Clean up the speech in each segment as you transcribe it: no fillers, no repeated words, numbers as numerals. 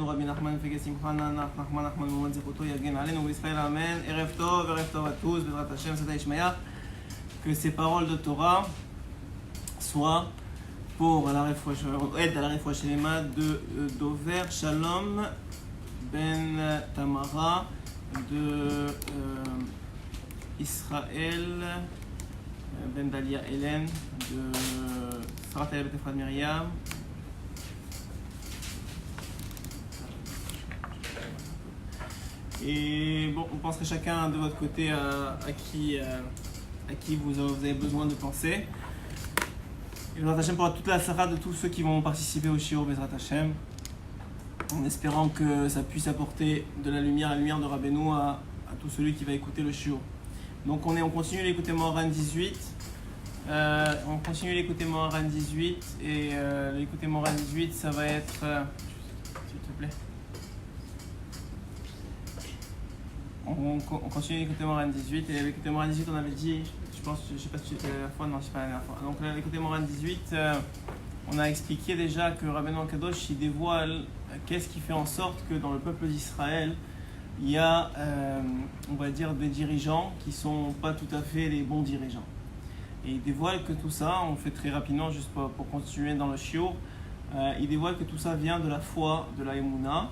רבי נחמן מפגי שמחה נח נחמן נחמן ומועד זכותו יגן עלינו בישראל אמן. ערב טוב à tous, בעזרת השם, Sata Ishmaya, que ces paroles de Torah soient pour aide à la réfouach shlema de Dover Shalom ben Tamara de Israël ben Dalia Hélène de Sarat El Bet Efrat Myriam. Et bon, on penserait chacun de votre côté à qui vous avez besoin de penser. Et Bezrat Hashem pour toute la Sarah de tous ceux qui vont participer au Shiur Bezrat Hashem, en espérant que ça puisse apporter de la lumière de Rabbeinu à tout celui qui va écouter le Shiur. Donc on continue d'écouter Moharan 18. On continue d'écouter Moharan 18 et l'écouter Moharan 18 ça va être s'il te plaît. On continue d'écouter Moharan 18 et l'écouter Moharan 18 on avait dit, je sais pas si c'était la dernière fois, non c'est pas la dernière fois. Donc l'écouter Moharan 18, on a expliqué déjà que Rabbeinu Kadosh il dévoile qu'est-ce qui fait en sorte que dans le peuple d'Israël il y a, on va dire, des dirigeants qui sont pas tout à fait les bons dirigeants. Et il dévoile que tout ça, on fait très rapidement juste pour continuer dans le shiur, il dévoile que tout ça vient de la foi, de la Emouna.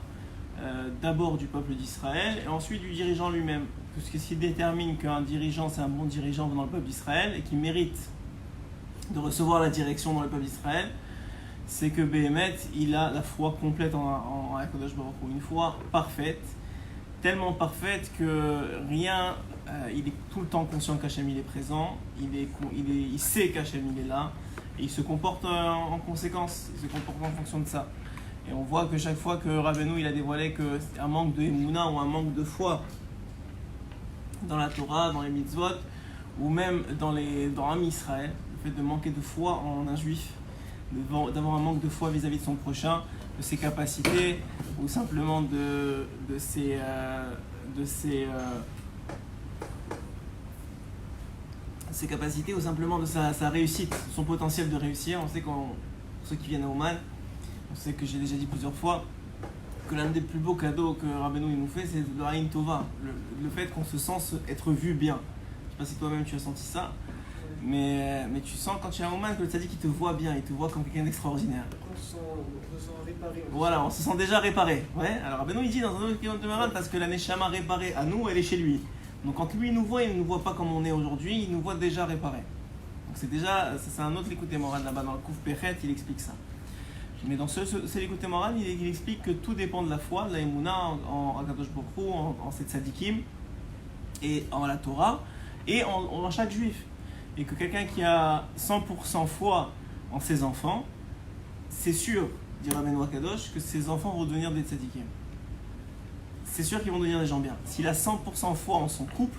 D'abord du peuple d'Israël et ensuite du dirigeant lui-même. Parce que ce qui détermine qu'un dirigeant c'est un bon dirigeant dans le peuple d'Israël et qui mérite de recevoir la direction dans le peuple d'Israël, c'est que Béhémet il a la foi complète en Akadosh Baruch Hu, une foi parfaite, tellement parfaite que rien, il est tout le temps conscient qu'Hachem il est présent, il sait qu'Hachem il est là et il se comporte en conséquence, il se comporte en fonction de ça. Et on voit que chaque fois que Rabbeinu il a dévoilé qu'un manque de Emouna ou un manque de foi dans la Torah, dans les mitzvot, ou même dans Am Israël, le fait de manquer de foi en un juif, d'avoir un manque de foi vis-à-vis de son prochain, de ses capacités, ou simplement de ses capacités, ou simplement de sa réussite, son potentiel de réussir. On sait pour ceux qui viennent à Ouman, on sait que j'ai déjà dit plusieurs fois que l'un des plus beaux cadeaux que Rabbeinu nous fait, c'est le Aïn Tova, le fait qu'on se sent être vu bien. Je ne sais pas si toi-même tu as senti ça, mais tu sens quand tu es à un moment que le tzaddik il te voit bien, il te voit comme quelqu'un d'extraordinaire. On se sent réparé. Voilà, on se sent déjà réparé. Ouais. Alors Rabbeinu il dit dans un autre kilométre de Maran, parce que la Neshama réparée à nous, elle est chez lui. Donc quand lui il nous voit nous voit pas comme on est aujourd'hui, il nous voit déjà réparé. Donc c'est un autre l'écouté moral là-bas dans le Kouf Pechet, il explique ça. Mais dans c'est l'écouté moral, il explique que tout dépend de la foi, de la Emouna en Akadosh Baruch Hu, en cette tzadikim, et en la Torah, et en chaque juif. Et que quelqu'un qui a 100% foi en ses enfants, c'est sûr, dit Rabbeinu Akadosh, que ses enfants vont devenir des tzadikim. C'est sûr qu'ils vont devenir des gens bien. S'il a 100% foi en son couple,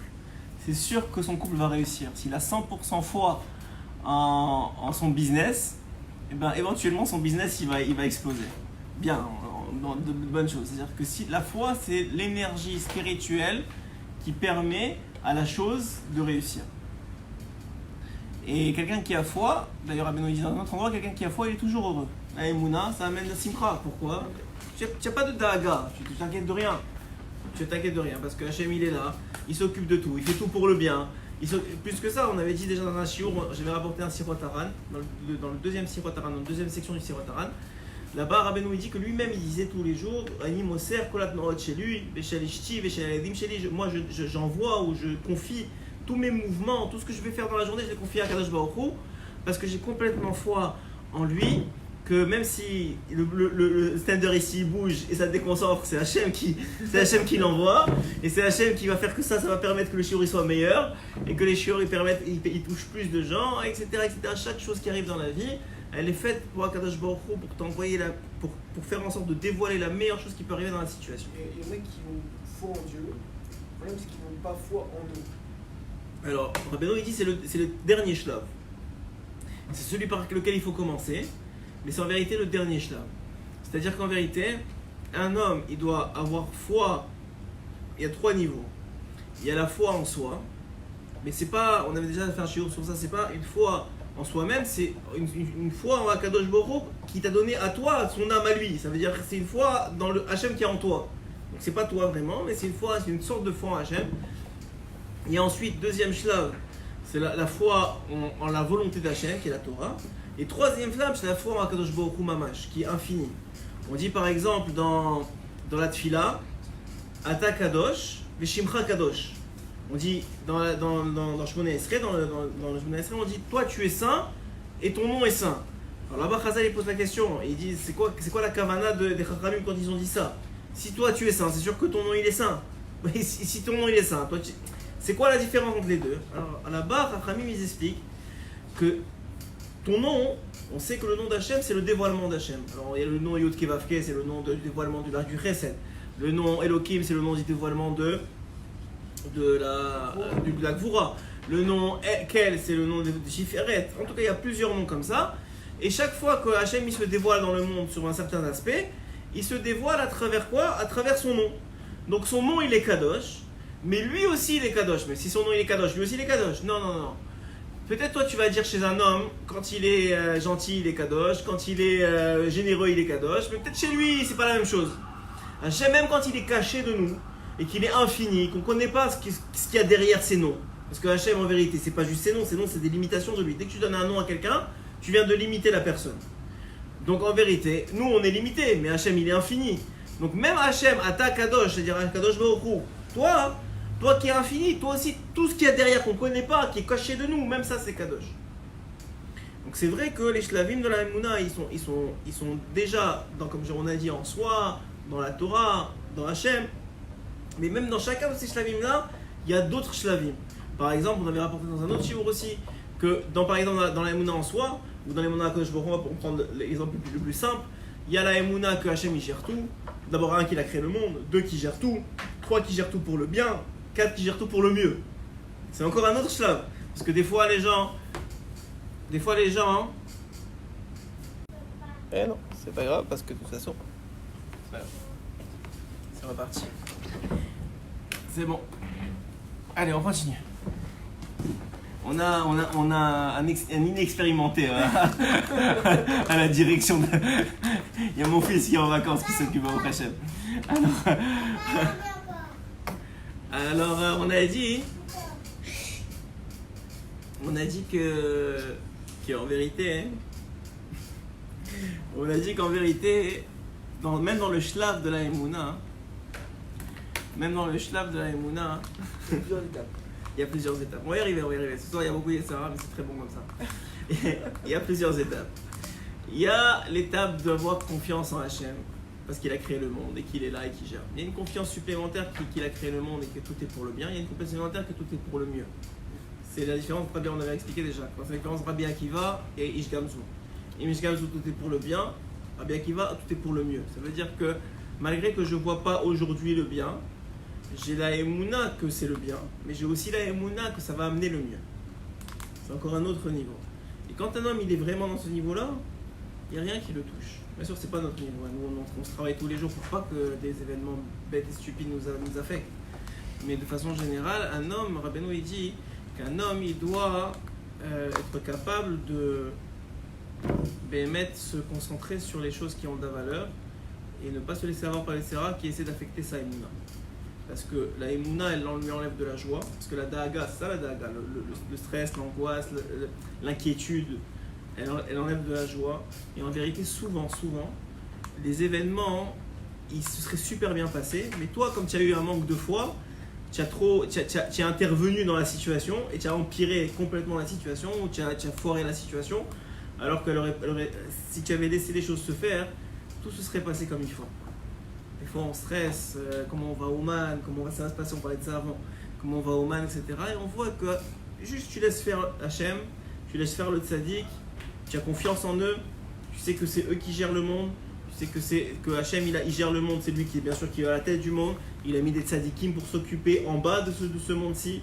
c'est sûr que son couple va réussir. S'il a 100% foi en son business, et ben, éventuellement son business il va exploser. Bien, dans de bonnes choses. C'est-à-dire que si la foi c'est l'énergie spirituelle qui permet à la chose de réussir. Et quelqu'un qui a foi, d'ailleurs Rabbeinu dit dans un autre endroit, quelqu'un qui a foi il est toujours heureux. La Emouna, ça amène la simcha. Pourquoi ? Tu n'as pas de daga, tu t'inquiètes de rien. Tu t'inquiètes de rien parce que Hachem il est là, il s'occupe de tout, il fait tout pour le bien. Plus que ça, on avait dit déjà dans un shiur, j'avais rapporté un Sirot Haran, dans le deuxième Sirot Haran, dans la deuxième section du Sirot Haran. Là-bas, Rabbeinu il dit que lui-même il disait tous les jours, Ani Moser, Kolat Norot chez lui, Veshel Ishti, Veshel Edim chez lui. Moi j'envoie ou je confie tous mes mouvements, tout ce que je vais faire dans la journée, je les confie à Kadosh Baruch Hu, parce que j'ai complètement foi en lui, que même si le standard ici bouge et ça déconcentre, c'est Hachem qui l'envoie et c'est Hachem qui va faire que ça va permettre que le shiur soit meilleur et que les shiur ils touchent plus de gens, etc., etc. Chaque chose qui arrive dans la vie, elle est faite pour Akadosh Baruch Hu, pour t'envoyer pour faire en sorte de dévoiler la meilleure chose qui peut arriver dans la situation. Et il y en a qui ont foi en Dieu, le problème c'est qu'ils n'ont pas foi en eux. Alors, Rabbeinu il dit c'est le dernier shlav. C'est celui par lequel il faut commencer. Mais c'est en vérité le dernier shlav. C'est-à-dire qu'en vérité, un homme, il doit avoir foi. Il y a 3 niveaux. Il y a la foi en soi, mais c'est pas, on avait déjà fait un shiur sur ça, c'est pas une foi en soi-même, c'est une foi en Akadosh Baruch Hu qui t'a donné à toi son âme à lui. Ça veut dire que c'est une foi dans le Hachem qui est en toi. Donc c'est pas toi vraiment, mais c'est une sorte de foi en Hachem. Et ensuite, deuxième shlav, c'est la foi en la volonté d'Hachem, qui est la Torah. Et troisième shlav, c'est la foi en Akadosh Baruch Hu Mamash, qui est infinie. On dit par exemple dans la Tfila, Ata Kadosh, Veshimcha Kadosh. On dit dans Shmoneh Esrei, dans le Shmoneh Esrei, on dit toi tu es saint et ton nom est saint. Alors là-bas, Chazal il pose la question, et il dit c'est quoi la kavana des Chachamim quand ils ont dit ça? Si toi tu es saint, c'est sûr que ton nom il est saint. Mais si ton nom il est saint, c'est quoi la différence entre les deux? Alors là-bas, Chachamim ils expliquent que ton nom, on sait que le nom d'Hachem c'est le dévoilement d'Hachem. Alors il y a le nom Yod Kevavke, c'est le nom du dévoilement du Chesed. Le nom Elohim, c'est le nom du dévoilement de la Gvura. Le nom Kel, c'est le nom de Shiferet. En tout cas, il y a plusieurs noms comme ça. Et chaque fois que Hachem il se dévoile dans le monde sur un certain aspect, il se dévoile à travers quoi? À travers son nom. Donc son nom, il est Kadosh, mais lui aussi, il est Kadosh. Mais si son nom, il est Kadosh, lui aussi, il est Kadosh. Non. Peut-être toi, tu vas dire chez un homme, quand il est gentil, il est Kadosh. Quand il est généreux, il est Kadosh. Mais peut-être chez lui, c'est pas la même chose. Hachem, même quand il est caché de nous, et qu'il est infini, qu'on ne connaît pas ce qu'il y a derrière ces noms. Parce que Hachem, en vérité, c'est pas juste ses noms, c'est des limitations de lui. Dès que tu donnes un nom à quelqu'un, tu viens de limiter la personne. Donc en vérité, nous on est limité, mais Hachem il est infini. Donc même Hachem, Ata Kadosh, c'est-à-dire Kadosh Baruch Hu, toi qui es infini, toi aussi, tout ce qu'il y a derrière qu'on ne connaît pas, qui est caché de nous, même ça c'est Kadosh. Donc c'est vrai que les shlavim de la Emouna, ils sont déjà, comme on a dit, en soi, dans la Torah, dans Hachem. Mais même dans chacun de ces shlavim-là, il y a d'autres shlavim. Par exemple, on avait rapporté dans un autre shiur aussi, que par exemple dans la Emouna en soi, ou dans la Emouna Kadosh Baruch Hu, on va prendre l'exemple le plus simple, il y a la Emouna que Hachem il gère tout. D'abord un qui a créé le monde, deux qui gère tout, trois qui gère tout pour le bien, quatre qui gère tout pour le mieux. C'est encore un autre shlav. Parce que des fois les gens... Eh non, c'est pas grave parce que de toute façon... C'est reparti. C'est bon. Allez, on continue. On a un inexpérimenté à la direction de... Il y a mon fils qui est en vacances qui s'occupe au Hachem. Alors on a dit qu'en vérité, même dans le shlav de la Emouna, il y a plusieurs étapes. On va y arriver. Ce soir, il y a beaucoup de Sarah, mais c'est très bon comme ça. Il y a plusieurs étapes. Il y a l'étape d'avoir confiance en Hachem, parce qu'il a créé le monde et qu'il est là et qu'il gère. Il y a une confiance supplémentaire qu'il a créé le monde et que tout est pour le bien. Il y a une confiance supplémentaire que tout est pour le mieux. C'est la différence, on avait expliqué déjà. C'est la différence entre Rabbi Akiva et Ish Gamzu. Et Ish Gamzu, tout est pour le bien. Rabbi Akiva, tout est pour le mieux. Ça veut dire que malgré que je ne vois pas aujourd'hui le bien, j'ai la Emouna que c'est le bien, mais j'ai aussi la Emouna que ça va amener le mieux. C'est encore un autre niveau. Et quand un homme il est vraiment dans ce niveau-là, il n'y a rien qui le touche. Bien sûr, c'est pas notre niveau. Nous, on se travaille tous les jours pour pas que des événements bêtes et stupides nous affectent. Mais de façon générale, un homme, Rabbeinu il dit qu'un homme il doit être capable de se concentrer sur les choses qui ont de la valeur et ne pas se laisser avoir par les séras qui essaient d'affecter sa Emouna. Parce que la Emouna, elle lui enlève de la joie. Parce que la Daaga, c'est ça la Daaga, le stress, l'angoisse, l'inquiétude, elle enlève de la joie. Et en vérité, souvent, les événements, ils se seraient super bien passés. Mais toi, comme tu as eu un manque de foi, tu as intervenu dans la situation et tu as empiré complètement la situation ou tu as foiré la situation. Alors que si tu avais laissé les choses se faire, tout se serait passé comme il faut. Des fois on stresse, comment on va au man, ça va se passer, on parlait de ça avant, comment on va au man, etc. Et on voit que juste tu laisses faire Hachem, tu laisses faire le tzaddik, tu as confiance en eux, tu sais que c'est eux qui gèrent le monde, tu sais que Hachem il gère le monde, c'est lui qui est bien sûr qui est à la tête du monde, il a mis des tzaddikim pour s'occuper en bas de ce monde-ci,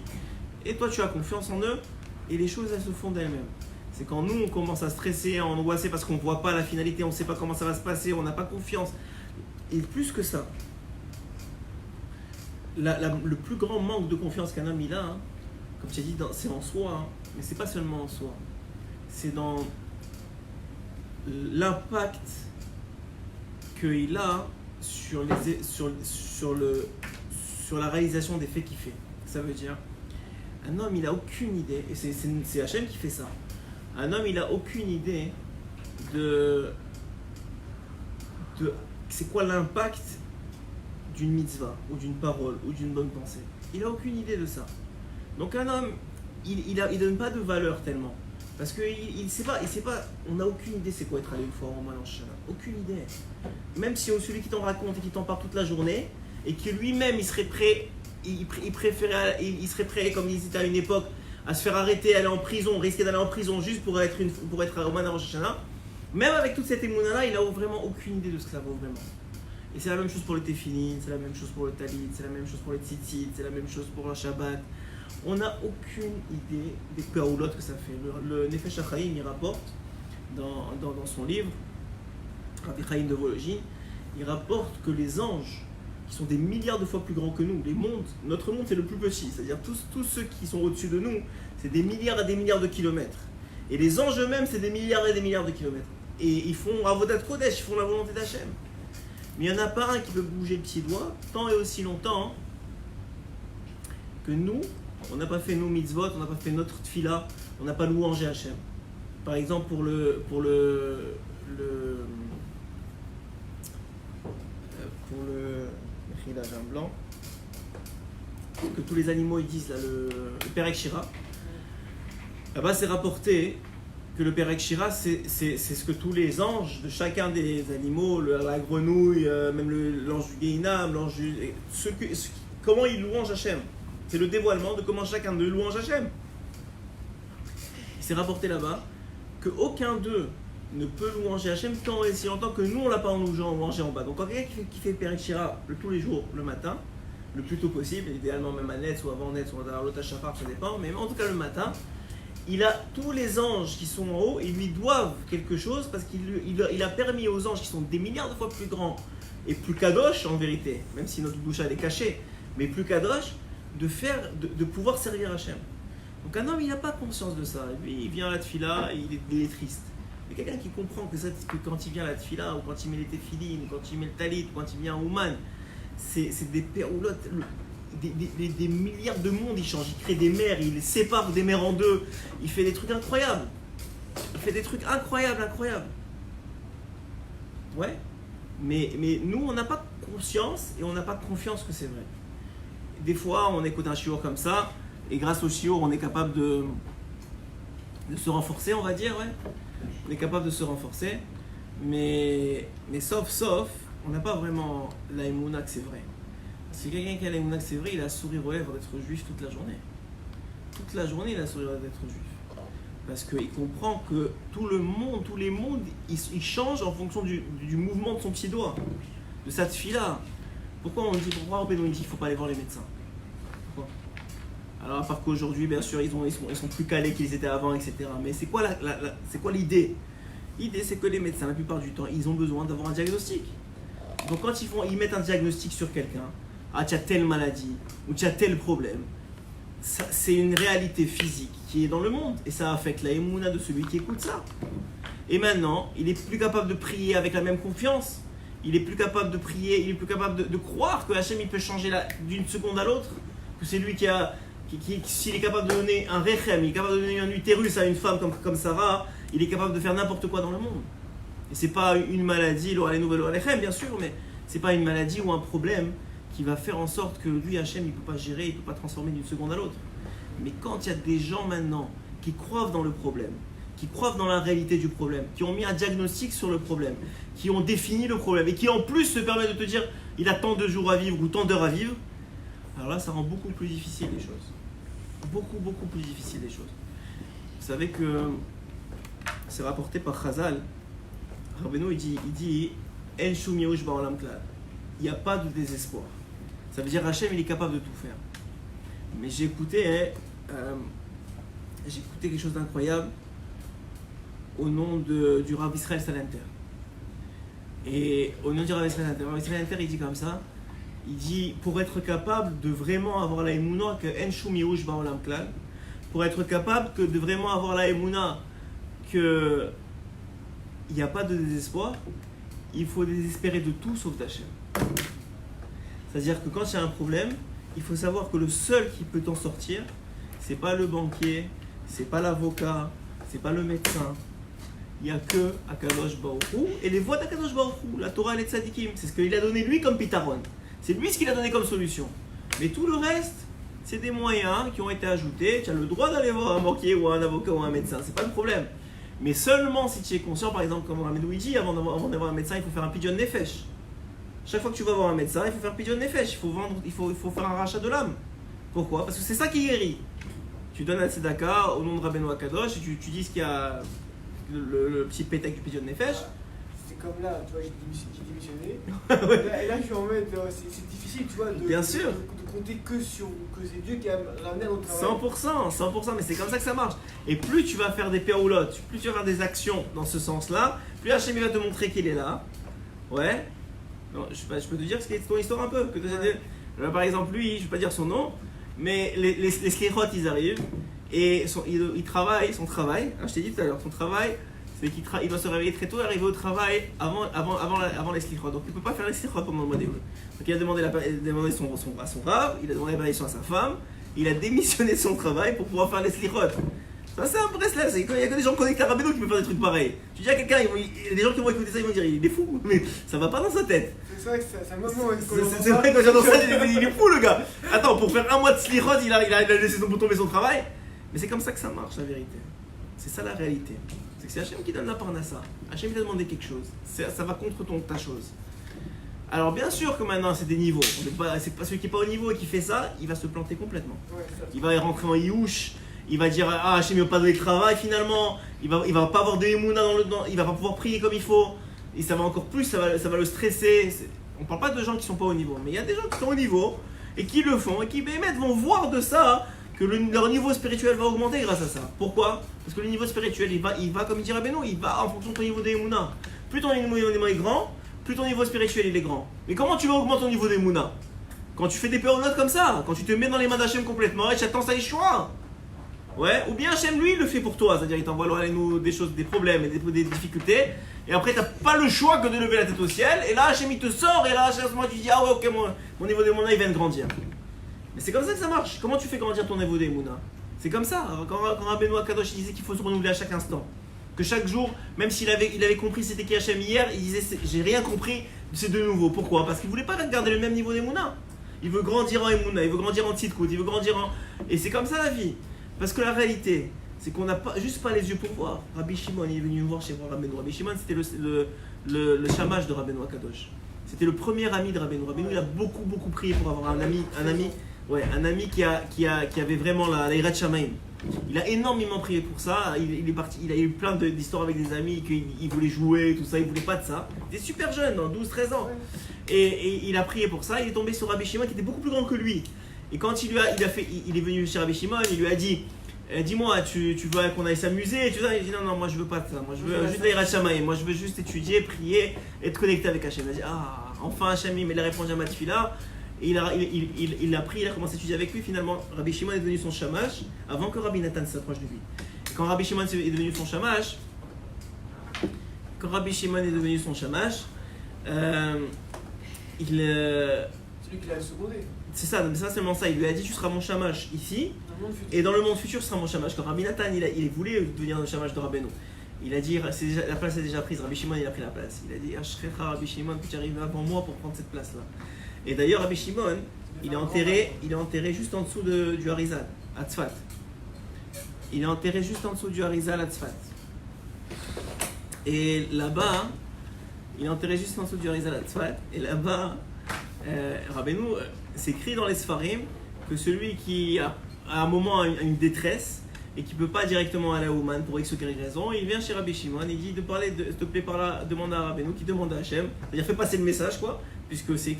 et toi tu as confiance en eux, et les choses elles se font d'elles-mêmes. C'est quand nous on commence à stresser, à angoisser parce qu'on ne voit pas la finalité, on ne sait pas comment ça va se passer, on n'a pas confiance. Et plus que ça, le plus grand manque de confiance qu'un homme il a, comme tu as dit, c'est en soi, mais c'est pas seulement en soi. c'est dans l'impact qu'il a sur la réalisation des faits qu'il fait. Ça veut dire, un homme il a aucune idée, et c'est Hachem qui fait ça. Un homme il a aucune idée de c'est quoi l'impact d'une mitzvah, ou d'une parole, ou d'une bonne pensée. Il a aucune idée de ça. Donc un homme, il donne pas de valeur tellement. Parce qu'il sait pas, on n'a aucune idée c'est quoi être allé une fois en Rosh Hashanah. Aucune idée. Même si celui qui t'en raconte et qui t'en parle toute la journée, et que lui-même il serait prêt, il serait prêt, comme il disait à une époque, à se faire arrêter, aller en prison, risquer d'aller en prison juste pour être à Rosh Hashanah. Même avec toute cette émouna-là, il n'a vraiment aucune idée de ce que ça vaut vraiment. Et c'est la même chose pour le tefillin, c'est la même chose pour le talit, c'est la même chose pour les tzitzit, c'est la même chose pour le Shabbat. On n'a aucune idée des peroulotes que ça fait. Le Nefesh HaChaim, il rapporte dans son livre, Rabbi Chaim de Volojine, il rapporte que les anges, qui sont des milliards de fois plus grands que nous, notre monde c'est le plus petit, c'est-à-dire tous ceux qui sont au-dessus de nous, c'est des milliards et des milliards de kilomètres. Et les anges eux-mêmes, c'est des milliards et des milliards de kilomètres. Et ils font Avodat Kodesh, ils font la volonté d'Hachem. Mais il n'y en a pas un qui peut bouger le petit doigt tant et aussi longtemps que nous, on n'a pas fait nos mitzvot, on n'a pas fait notre tfila, on n'a pas louangé Hachem. Par exemple, pour le j'ai un blanc, que tous les animaux ils disent là, le Perek Shira. Là-bas, c'est rapporté que le Perek Shira, c'est ce que tous les anges de chacun des animaux, la grenouille, même l'ange du Gehinam, comment ils louangent Hachem. C'est le dévoilement de comment chacun d'eux louange Hachem. Il s'est rapporté là-bas qu'aucun d'eux ne peut louanger Hachem tant et si longtemps que nous on l'a pas louangé en bas. Donc quand quelqu'un qui fait Perek Shira tous les jours, le matin, le plus tôt possible, idéalement même à Netz ou avant Netz ou à l'autre Shafar, ça dépend, mais en tout cas le matin, il a tous les anges qui sont en haut, ils lui doivent quelque chose parce qu'il a permis aux anges qui sont des milliards de fois plus grands et plus kadosh en vérité, même si notre doucha elle est cachée, mais plus kadosh, de pouvoir servir Hachem. Donc un homme il n'a pas conscience de ça, lui il vient à la tfila, il est triste. Mais quelqu'un qui comprend que quand il vient à la tfila, ou quand il met les téphilines, ou quand il met le talit, ou quand il vient à Ouman, c'est des peroulottes, des milliards de mondes il change, il crée des mers, il sépare des mers en deux, il fait des trucs incroyables. Il fait des trucs incroyables. Ouais, mais nous on n'a pas conscience et on n'a pas confiance que c'est vrai. Des fois on écoute un shiur comme ça, et grâce au shiur on est capable de se renforcer, on va dire, ouais. On est capable de se renforcer, mais sauf, on n'a pas vraiment la émouna que c'est vrai. Si quelqu'un qui a la émouna que c'est vrai, il a sourire aux lèvres d'être juif toute la journée. Toute la journée, il a sourire aux lèvres d'être juif. Parce qu'il comprend que tous les mondes, ils changent en fonction du mouvement de son petit doigt, de sa tfila. Pourquoi Rabbeinu nous dit qu'il ne faut pas aller voir les médecins? Pourquoi? Alors à part qu'aujourd'hui, bien sûr, ils sont plus calés qu'ils étaient avant, etc. Mais c'est quoi l'idée? L'idée, c'est que les médecins, la plupart du temps, ils ont besoin d'avoir un diagnostic. Donc quand ils mettent un diagnostic sur quelqu'un, ah tu as telle maladie, ou tu as tel problème, c'est une réalité physique qui est dans le monde, et ça affecte la émouna de celui qui écoute ça. Et maintenant, il est plus capable de prier avec la même confiance, il est plus capable de prier, il est plus capable de croire que Hachem il peut changer d'une seconde à l'autre, que c'est lui s'il est capable de donner un rechem, il est capable de donner un utérus à une femme comme Sarah, il est capable de faire n'importe quoi dans le monde. Et c'est pas une maladie, l'aura les nouvelles rechem bien sûr, mais c'est pas une maladie ou un problème qui va faire en sorte que lui, Hachem, il peut pas gérer, il peut pas transformer d'une seconde à l'autre. Mais quand il y a des gens maintenant qui croient dans le problème, qui croient dans la réalité du problème, qui ont mis un diagnostic sur le problème, qui ont défini le problème et qui en plus se permettent de te dire il a tant de jours à vivre ou tant d'heures à vivre, alors là ça rend beaucoup plus difficile les choses. Beaucoup plus difficile les choses. Vous savez que c'est rapporté par Chazal, Rabbeinu il dit En shum yeush ba'olam klal. Il n'y a pas de désespoir. Ça veut dire Hachem il est capable de tout faire. Mais j'ai écouté quelque chose d'incroyable au nom du Rav Israël Salanter. Et au nom du Rav Israël Salanter, il dit comme ça, il dit pour être capable de vraiment avoir la émouna que En shum yeush ba'olam klal, pour être capable de vraiment avoir la émouna que il n'y a pas de désespoir, il faut désespérer de tout sauf d'Hachem. C'est-à-dire que quand il y a un problème, il faut savoir que le seul qui peut t'en sortir, c'est pas le banquier, c'est pas l'avocat, c'est pas le médecin. Il n'y a que Akadosh Baruch Hu et les voies d'Akadosh Baruch Hu, la Torah et les tzadikim. C'est ce qu'il a donné lui comme pitaron. C'est lui ce qu'il a donné comme solution. Mais tout le reste, c'est des moyens qui ont été ajoutés. Tu as le droit d'aller voir un banquier ou un avocat ou un médecin, c'est pas le problème. Mais seulement si tu es conscient, par exemple, comme Ramedou dit, avant d'avoir un médecin, il faut faire un pidyon nefesh. Chaque fois que tu vas voir un médecin, il faut faire pidyon nefesh. Il faut faire un rachat de l'âme. Pourquoi? Parce que c'est ça qui guérit. Tu donnes un tzedaka au nom de Rabbeinu Akadosh et tu dis ce qu'il y a le petit pétec du pidyon nefesh. C'est comme là, tu vois, j'ai démissionné. Ouais. Et là, je suis en mode, c'est difficile, tu vois, Bien sûr. de compter que c'est Dieu qui a ramené à notre travail. 100%, mais c'est comme ça que ça marche. Et plus tu vas faire des péroulottes, plus tu vas faire des actions dans ce sens-là, plus Hachem va te montrer qu'il est là. Ouais. Non, je peux te dire ce qu'est ton histoire un peu. Par exemple, lui, je ne vais pas dire son nom, mais les slichot, ils arrivent et il travaille son travail. Je t'ai dit tout à l'heure, son travail, c'est qu'il doit se réveiller très tôt et arriver au travail avant les slichot. Donc il ne peut pas faire les slichot pendant le mois d'éoul. Donc il a demandé à son rave, il a demandé la permission à sa femme, il a démissionné de son travail pour pouvoir faire les slichot. Ça c'est un vrai slave, il n'y a que des gens connectés à Rabbeinu qui peuvent faire des trucs pareils. Tu dis à quelqu'un, il y a des gens qui vont écouter ça, ils vont dire il est fou, mais ça va pas dans sa tête. C'est vrai que c'est un moment. C'est vrai quand j'entends ça, il est fou le gars. Attends, pour faire un mois de slichot, il a laissé tomber son travail. Mais c'est comme ça que ça marche la vérité. C'est ça la réalité. C'est que c'est Hachem qui donne la parnassa. Hachem t'a demandé quelque chose. Ça va contre ta chose. Alors bien sûr que maintenant c'est des niveaux. C'est pas celui qui n'est pas au niveau et qui fait ça, il va se planter complètement. Ouais, il va rentrer en Youch. Il va dire ah Hachem il va pas donner de travail finalement. Il va pas avoir de émouna il va pas pouvoir prier comme il faut. Et ça va encore plus, ça va le stresser. On parle pas de gens qui sont pas au niveau, mais il y a des gens qui sont au niveau et qui le font et qui vont voir de ça que leur niveau spirituel va augmenter grâce à ça. Pourquoi? Parce que le niveau spirituel il va comme il dit Rabbeinu, il va en fonction de ton niveau d'émouna. Plus ton niveau est grand, plus ton niveau spirituel il est grand. Mais comment tu vas augmenter ton niveau d'émouna? Quand tu fais des péronotes comme ça, quand tu te mets dans les mains d'Hachem complètement et tu attends ça échoua. Ouais, ou bien Hachem lui il le fait pour toi, c'est-à-dire il t'envoie des choses, des problèmes et des difficultés, et après t'as pas le choix que de lever la tête au ciel, et là Hachem il te sort, et là à ce moment tu dis ah ouais ok mon niveau d'émouna il vient de grandir. Mais c'est comme ça que ça marche. Comment tu fais grandir ton niveau d'émouna? C'est comme ça. Quand Rabbeinu Akadosh disait qu'il faut se renouveler à chaque instant, que chaque jour, même s'il avait compris c'était qui Hachem hier, il disait j'ai rien compris, c'est de nouveau. Pourquoi? Parce qu'il voulait pas garder le même niveau d'émouna. Il veut grandir en émouna, il veut grandir en tzidkut, il veut grandir en... Et c'est comme ça la vie. Parce que la réalité, c'est qu'on n'a juste pas les yeux pour voir. Rabbi Shimon, il est venu me voir chez Rabbeinu. Rabbi Shimon, c'était le shamash de Rabbeinu Akadosh. C'était le premier ami de Rabbeinu. Rabbeinu, il a beaucoup prié pour avoir un ami qui avait vraiment la Yirat Shamayim. Il a énormément prié pour ça. Il est parti, il a eu plein d'histoires avec des amis qu'il voulait jouer, tout ça. Il voulait pas de ça. Il était super jeune, 12-13 ans. Et il a prié pour ça. Il est tombé sur Rabbi Shimon qui était beaucoup plus grand que lui. Et quand il est venu chez Rabbi Shimon, il lui a dit dis-moi, tu veux qu'on aille s'amuser? Il dit non, moi je veux pas de ça. Moi je veux juste la Yirat Shamayim. Moi je veux juste étudier, prier, être connecté avec Hachem. Il a dit enfin Hachem, mais il a répondu à ma tefila. Et il a pris, il a commencé à étudier avec lui. Finalement, Rabbi Shimon est devenu son shamash avant que Rabbi Nathan s'approche de lui. Et quand Rabbi Shimon est devenu son shamash, c'est lui qui l'a secondé. C'est ça, c'est seulement ça. Il lui a dit tu seras mon shamash ici, et dans le monde futur tu seras mon shamash. Quand Rabbi Nathan il voulait devenir le shamash de Rabbeinu, il a dit la place est déjà prise. Rabbi Shimon il a pris la place. Il a dit Ashrecha Rabbi Shimon que tu arrives avant moi pour prendre cette place là. Et d'ailleurs Rabbi Shimon il est enterré juste en dessous du Harizal à Tzfat. Il est enterré juste en dessous du Harizal à Tzfat. Et là-bas, il est enterré juste en dessous du Harizal à Tzfat. Et là-bas, Rabbeinu, c'est écrit dans les Sfarim que celui qui a à un moment une détresse et qui ne peut pas directement aller à Ouman pour X ou Y raison, il vient chez Rabbi Shimon, il dit de parler, s'il te plaît par là, demande à Rabbeinu, qui demande à Hachem, c'est-à-dire fais passer le message quoi, puisque c'est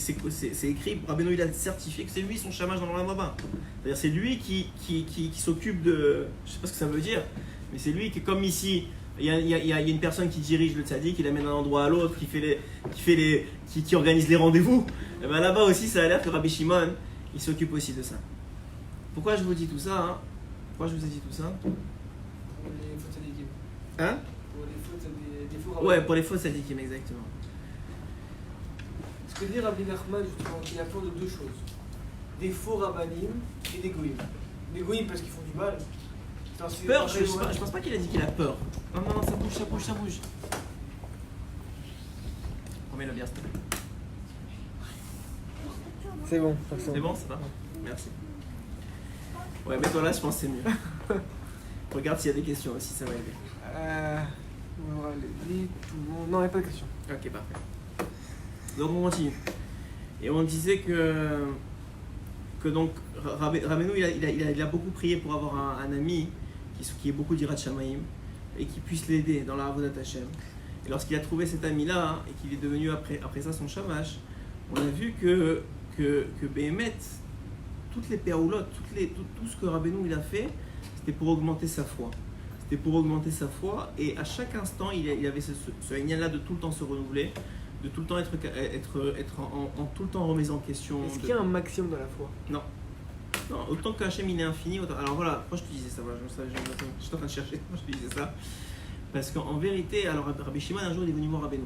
écrit, Rabbeinu il a certifié que c'est lui son shamash dans le Rambam. C'est-à-dire c'est lui qui s'occupe de, je sais pas ce que ça veut dire, mais c'est lui qui, comme ici, il y a une personne qui dirige le tzaddik, qui l'amène d'un endroit à l'autre, qui organise les rendez-vous. Et ben là-bas aussi, ça a l'air que Rabbi Shimon, il s'occupe aussi de ça. Pourquoi je vous dis tout ça Pourquoi je vous ai dit tout ça Hein? Pour les faux Ouais, rabbins. pour les faux sadikim, exactement. Ce que dit Rabbi Nachman, justement, il a peur de deux choses. Des faux rabbanim et des goïms. Des goïms parce qu'ils font du mal. Peur, je pense pas qu'il a dit qu'il a peur. Non, non, non, ça bouge, ça bouge, ça bouge. Remets-le bien, s'il te plaît. C'est bon, C'est bon, ça va? Merci. Ouais, mets-toi là, je pense que c'est mieux. Regarde s'il y a des questions aussi, ça va aider. On va aller tout le monde. Non, il n'y a pas de question. Ok, parfait. Donc on continue. Et on disait que donc Rabbeinu il a beaucoup prié pour avoir un ami qui ait beaucoup d'Irat Shamaim et qui puisse l'aider dans la Avodat Hashem. Et lorsqu'il a trouvé cet ami-là et qu'il est devenu après ça son shamash, on a vu que Béhémet, toutes les péroulottes, tout ce que Rabbeinu il a fait, c'était pour augmenter sa foi. C'était pour augmenter sa foi et à chaque instant il avait ce là de tout le temps se renouveler, de tout le temps être en tout le temps remise en question. Est-ce qu'il y a un maximum dans la foi? Non. Non, autant que Hachem il est infini, autant... Alors voilà, moi je te disais ça, voilà, je suis en train de chercher, moi je te disais ça. Parce qu'en vérité, alors Rabbi Shimon un jour il est venu voir Rabbeinu.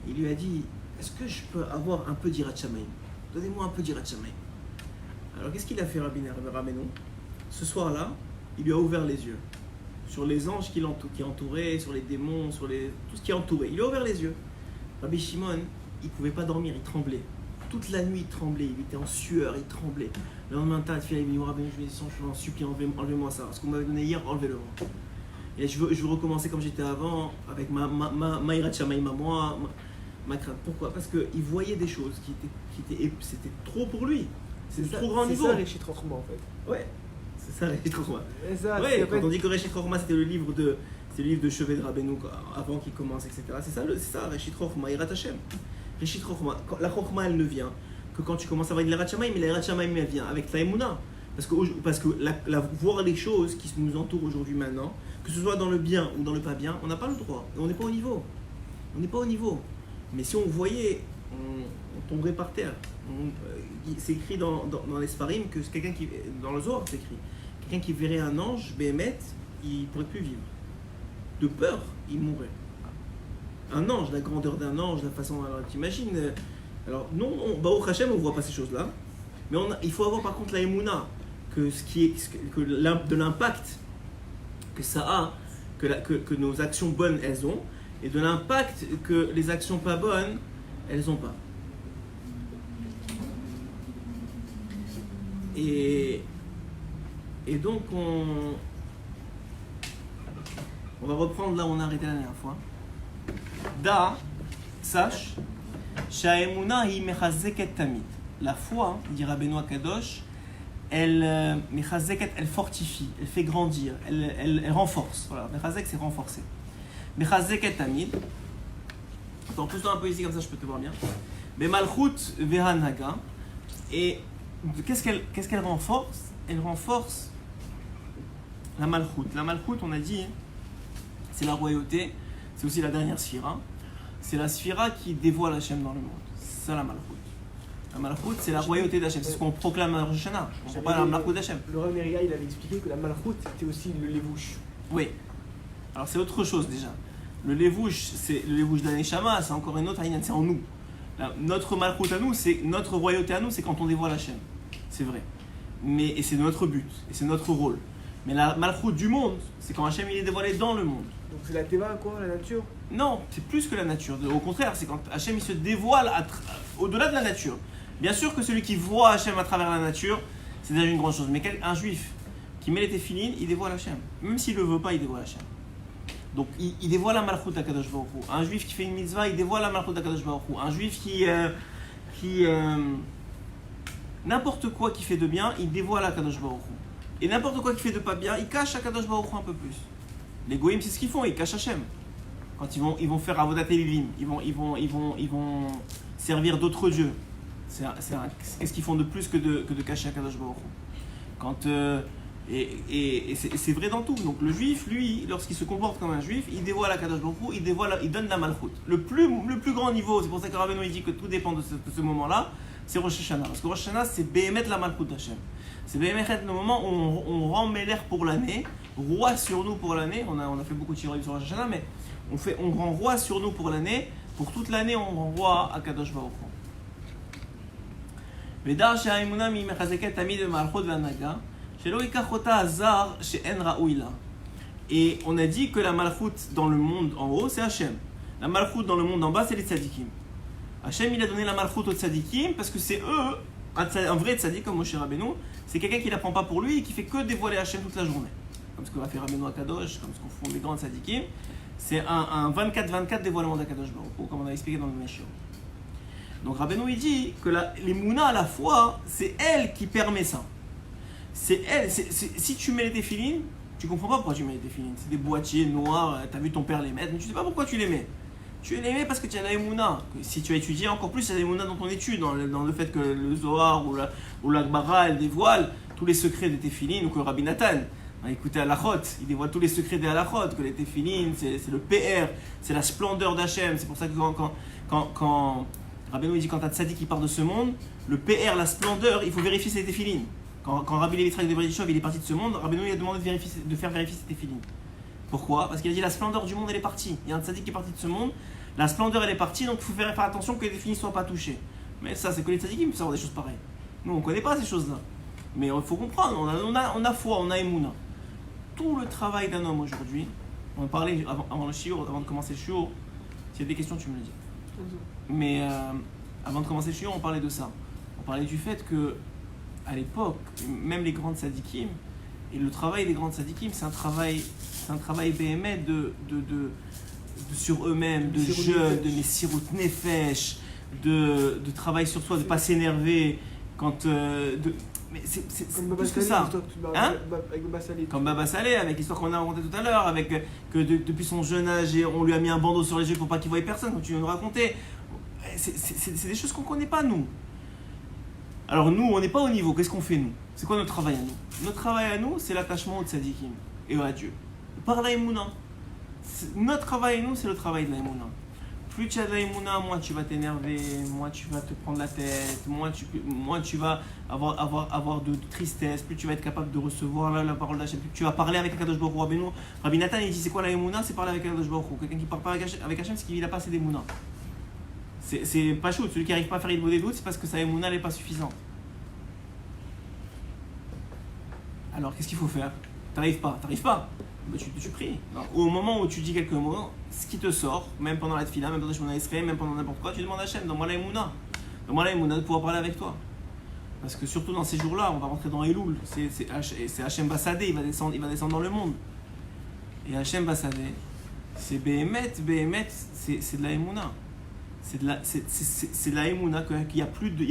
Il lui a dit, est-ce que je peux avoir un peu d'Irat Shamaim? Donnez-moi un peu d'Irat Shamaim. Alors qu'est-ce qu'il a fait Rabbeinu? Ce soir-là, il lui a ouvert les yeux. Sur les anges qui entouraient, sur les démons, sur tout ce qui entourait. Il lui a ouvert les yeux. Rabbi Shimon, il ne pouvait pas dormir, il tremblait. Toute la nuit, il tremblait, il était en sueur, il tremblait. Le lendemain matin, il est venu voir Rabbeinu, je lui ai dit, je vous en supplie, enlevez-moi ça. Ce qu'on m'avait donné hier, enlevez-le-moi. Et je veux recommencer comme j'étais avant, avec ma Irat Shamaim à moi, ma crainte. Pourquoi? Parce qu'il voyait des choses c'était trop pour lui. C'était trop grand niveau. C'est ça, Réchit Rochma, en fait. Ouais, c'est ça, Réchit Rochma. Ça, Ouais, quand on dit que Réchit Rochma, c'était le livre de chevet de Rabbeinu, avant qu'il commence, etc. C'est ça, Réchit Rochma, Irat Hashem. Réchit Rochma, la Rochma, elle ne vient que quand tu commences à avoir de l'Irat Shamaim, mais l'Irat Shamaim, elle vient avec la Emouna. Parce que voir les choses qui nous entourent aujourd'hui maintenant, que ce soit dans le bien ou dans le pas bien, on n'a pas le droit. Et on n'est pas au niveau. On n'est pas au niveau. Mais si on voyait, on tomberait par terre. C'est écrit dans les Sfarim que c'est quelqu'un qui, dans le Zohar, c'est écrit, quelqu'un qui verrait un ange, Béhémet, il ne pourrait plus vivre. De peur, il mourrait. Un ange, la grandeur d'un ange, la façon, alors t'imagines. Alors non, Baruch Hashem, on ne voit pas ces choses-là. Mais il faut avoir par contre la Emouna, de l'impact que ça a, que nos actions bonnes elles ont, et de l'impact que les actions pas bonnes elles n'ont pas. Et donc on va reprendre là où on a arrêté la dernière fois. Sache, Sha'emuna hi mechazeket tamid. La foi, dit Rabbeinu Kadosh, elle fortifie, elle fait grandir, elle renforce. Voilà, mechazek c'est renforcer. Mechazeket tamid. Attends, pousse-toi un peu ici comme ça je peux te voir bien. Bemalchut vehanaga. Et qu'est-ce qu'elle renforce? Elle renforce la malchut. La malchut, on a dit, c'est la royauté, c'est aussi la dernière sphira. C'est la sphira qui dévoile Hachem dans le monde. C'est ça la malchut. La malchut, c'est la royauté d'Hachem. C'est ce qu'on proclame à Rosh Hashanah. On ne comprend pas la malchut d'Hachem. Le Rav Neria, il avait expliqué que la malchut, c'était aussi le levouche. Oui. Alors c'est autre chose déjà. Le levouche, c'est le levouche d'Aneshama, c'est encore une autre Aïnan, c'est en nous. Notre malchut à nous, c'est notre royauté à nous, c'est quand on dévoile Hachem. C'est vrai. Et c'est notre but, et c'est notre rôle. Mais la malchut du monde, c'est quand Hachem il est dévoilé dans le monde. Donc c'est la Teva, quoi, la nature? Non, c'est plus que la nature. Au contraire, c'est quand Hachem il se dévoile au-delà de la nature. Bien sûr que celui qui voit Hachem à travers la nature, c'est déjà une grande chose. Mais un juif qui met les téphilines, il dévoile Hachem. Même s'il ne le veut pas, il dévoile Hachem. Donc il dévoile la malchut d'Akadosh Baruch Hu. Un juif qui fait une mitzvah, il dévoile la malchut d'Akadosh Baruch Hu. Un juif qui n'importe quoi qui fait de bien, il dévoile Akadosh Baruch Hu. Et n'importe quoi qui fait de pas bien, il cache Akadosh Baruch Hu un peu plus. Les goïms, c'est ce qu'ils font, ils cachent Hachem. Quand ils vont faire Avodat Elivim, ils vont servir d'autres dieux. Qu'est-ce qu'ils font de plus que de cacher Akadosh Baruch Hu? Et c'est vrai dans tout. Donc le juif, lui, lorsqu'il se comporte comme un juif, il dévoile Akadosh Baruch Hu, il donne la malchut. Le plus grand niveau, c'est pour ça que Rabbeinu il dit que tout dépend de ce moment-là, c'est Rosh Hashanah. Parce que Rosh Hashanah, c'est Béhémet la malchut d'Hachem. C'est Béhémet le moment où on rend Méler pour l'année, roi sur nous pour l'année. On a fait beaucoup de shiurim sur Rosh Hashanah, mais on rend roi sur nous pour l'année. Pour toute l'année, on rend roi à Kadosh Baruch Hu. ודע שהאמונה מחזקת תמיד במערכות והנהגה, שלא ייקח אותה הזר שאין ראוי לה. Et on a dit que la malchoute dans le monde en haut, c'est Hachem. La malchoute dans le monde en bas, c'est les tzadikim. Hachem, il a donné la malchoute aux tzadikim parce que c'est eux, un vrai tzadik comme Moshe Rabbeinu, c'est quelqu'un qui ne la prend pas pour lui et qui fait que dévoiler Hachem toute la journée. Comme ce qu'on va faire Rabbeinu à Kadosh, comme ce qu'on font les grands tzadikim. C'est un 24-24 dévoilement d'Akadosh Baruch Hu, comme on a expliqué dans le Meshur. Donc Rabbeinu, il dit que les Mouna à la foi, c'est elle qui permet ça. C'est elle. Si tu mets les téfilines, tu comprends pas pourquoi tu mets les téfilines. C'est des boîtiers noirs, tu as vu ton père les mettre, mais tu sais pas pourquoi tu les mets. Tu les mets parce que tu as la Emouna. Si tu as étudié encore plus, il y a la Emouna dans ton étude, dans le fait que le Zohar ou la Gemara, elle dévoile tous les secrets des téfilines, ou que Rabbi Nathan, écoutez Halachot, il dévoile tous les secrets des Halachot, que les téfilines, c'est le PR, c'est la splendeur d'Hachem. C'est pour ça que quand Rabbeinu dit quand un tzaddik qui part de ce monde, le PR, la splendeur, il faut vérifier ses téfilines. Quand Rabbi Levi Yitzhak de Berdichov il est parti de ce monde, Rabbeinu lui a demandé de faire vérifier ses téfilines. Pourquoi? Parce qu'il a dit la splendeur du monde elle est partie. Il y a un tzaddik qui est parti de ce monde, la splendeur elle est partie, donc il faut faire attention que les téfilines ne soient pas touchées. Mais ça, c'est que les tzaddikim peuvent savoir des choses pareilles. Nous, on ne connaît pas ces choses-là. Mais il faut comprendre, on a foi, on a émouna. Tout le travail d'un homme aujourd'hui, on en parlait avant le shiur, avant de commencer le shiur, s'il y a des questions, tu me le dis. Mais avant de commencer le shiur, on parlait de ça. On parlait du fait que à l'époque, même les grandes tzadikim, et le travail des grandes tzadikim, c'est un travail béhémet de sur eux-mêmes, de jeûne, de messirut nefesh, de travail sur soi, de ne pas s'énerver quand mais c'est plus que ça. Hein? Comme Baba Saleh, avec l'histoire qu'on a racontée tout à l'heure, avec que depuis son jeune âge, on lui a mis un bandeau sur les yeux pour pas qu'il voie personne, comme tu viens de nous raconter. C'est des choses qu'on connaît pas, nous. Alors nous, on n'est pas au niveau. Qu'est-ce qu'on fait, nous? C'est quoi notre travail à nous? Notre travail à nous, c'est l'attachement au tzadikim et à Dieu. Par la émouna. Notre travail à nous, c'est le travail de la émouna. Plus tu as de la émouna, moins tu vas t'énerver, moins tu vas te prendre la tête, moins tu vas avoir de tristesse, plus tu vas être capable de recevoir la parole d'Hachem, plus tu vas parler avec Akadosh Baruch Hu. Rabbi Nathan, il dit c'est quoi la émouna? C'est parler avec Akadosh Baruch Hu. Quelqu'un qui parle pas avec Hachem, c'est qu'il n'a pas assez d'émouna. C'est pas chaud. Celui qui n'arrive pas à faire il vaut des doutes, c'est parce que sa émouna n'est pas suffisante. Alors qu'est-ce qu'il faut faire? T'arrives pas. Ben, tu pries. Ou au moment où tu dis quelques mots, ce qui te sort, même pendant la tefila, même pendant le Shemona Esrei, même pendant n'importe quoi, tu demandes à Hachem, donne-moi la émouna. Donne-moi la émouna de pouvoir parler avec toi. Parce que surtout dans ces jours-là, on va rentrer dans Elul. C'est Hachem Bassadé, il va descendre dans le monde. Et Hachem Bassadé, c'est Behemet, c'est de la émouna. C'est de la émouna qu'il n'y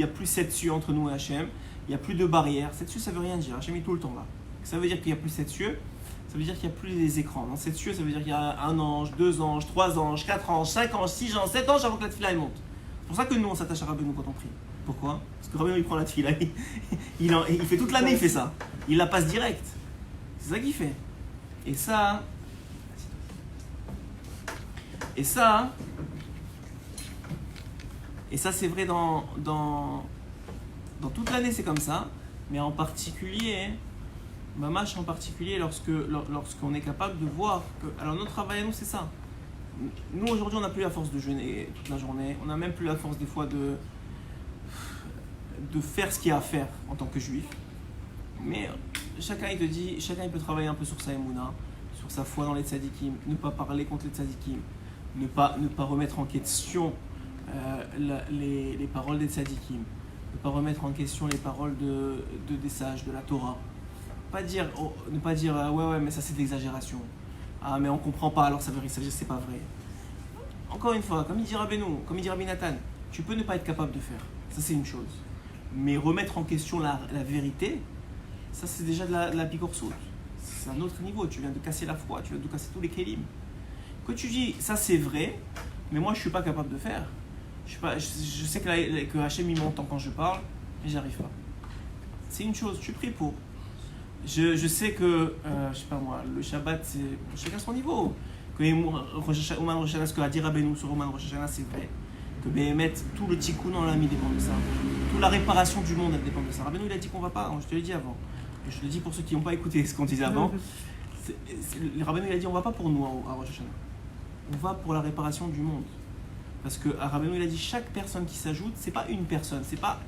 a plus cette cieux entre nous et Hachem. Il n'y a plus de barrière. Cette cieux, ça veut rien dire. Hachem est tout le temps là. Ça veut dire qu'il n'y a plus cette cieux. Ça veut dire qu'il n'y a plus les écrans. Dans cette cieux, ça veut dire qu'il y a un ange, 2 anges, 3 anges, 4 anges, 5 anges, 6 anges, 7 anges avant que la tefila elle monte. C'est pour ça que nous, on s'attache à Rabbeinu quand on prie. Pourquoi? Parce que Rabbeinu, il prend la tefila. Il fait toute l'année, il fait ça. Il la passe direct. C'est ça qu'il fait. Et ça, c'est vrai dans toute l'année, c'est comme ça. Mais en particulier, Mamash en particulier, lorsqu'on est capable de voir que... Alors notre travail à nous, c'est ça. Nous, aujourd'hui, on n'a plus la force de jeûner toute la journée. On n'a même plus la force, des fois, de faire ce qu'il y a à faire en tant que juif. Mais chacun, il te dit, chacun, il peut travailler un peu sur sa émouna, sur sa foi dans les tzadikim, ne pas parler contre les tzadikim, ne pas remettre en question les paroles des tzadikim, ne pas remettre en question les paroles des sages, de la Torah. Ne pas dire ouais mais ça c'est de l'exagération. Ah mais on comprend pas alors ça veut dire que c'est pas vrai. Encore une fois, comme il dit Rabbeinu, comme il dit Rabbi Nathan, tu peux ne pas être capable de faire. Ça c'est une chose. Mais remettre en question la vérité, ça c'est déjà de la picorsoute. C'est un autre niveau. Tu viens de casser la foi, tu viens de casser tous les kélim. Que tu dis ça c'est vrai, mais moi je suis pas capable de faire. Je sais que Hachem il m'entend quand je parle, mais j'arrive pas. C'est une chose, tu pries pour. Je sais que, je sais pas moi, le Shabbat, c'est chacun son niveau. Que Ouman Rosh Hashanah, ce que a dit Rabbeinu sur Ouman Rosh Hashanah, c'est vrai. Que Behemet, tout le tikkun en l'ami dépend de ça. Toute la réparation du monde, elle dépend de ça. Rabbeinu, il a dit qu'on va pas, je te l'ai dit avant. Et je le dis pour ceux qui n'ont pas écouté ce qu'on disait avant. Le rabbin il a dit on va pas pour nous à Rosh Hashanah. On va pour la réparation du monde. Parce que Rabbeinu il a dit chaque personne qui s'ajoute, c'est pas une personne, c'est pas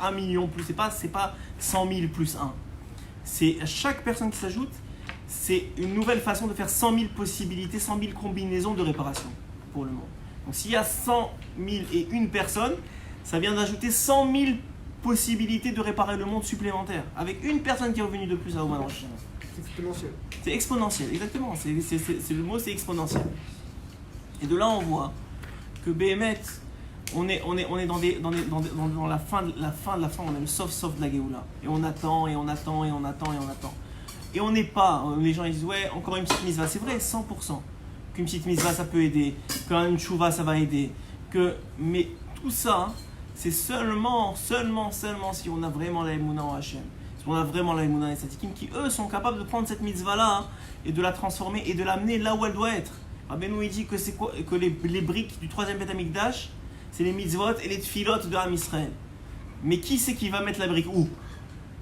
1 million plus, c'est pas 100 000 plus 1. C'est chaque personne qui s'ajoute, c'est une nouvelle façon de faire 100 000 possibilités, 100 000 combinaisons de réparation pour le monde. Donc s'il y a 100 000 et une personne, ça vient d'ajouter 100 000 possibilités de réparer le monde supplémentaire. Avec une personne qui est revenue de plus à Oman Rosh Hashanah. C'est exponentiel. C'est exponentiel, exactement. Le mot c'est exponentiel. Et de là on voit que Béhémet, on est dans la fin de la fin, on est le soft de la Géoula. Et on attend. Et on n'est pas, les gens ils disent ouais, encore une petite mitzvah. C'est vrai, 100%. Qu'une petite mitzvah ça peut aider, qu'une tchouva ça va aider. Mais tout ça, c'est seulement si on a vraiment la émouna en Hachem. Si on a vraiment la émouna et Sadikim qui eux sont capables de prendre cette mitzvah là et de la transformer et de l'amener là où elle doit être. Rabbeinu il dit que c'est quoi, que les briques du 3e Beth Amikdash, c'est les mitzvot et les tfilot de Am Israël. Mais qui c'est qui va mettre la brique où?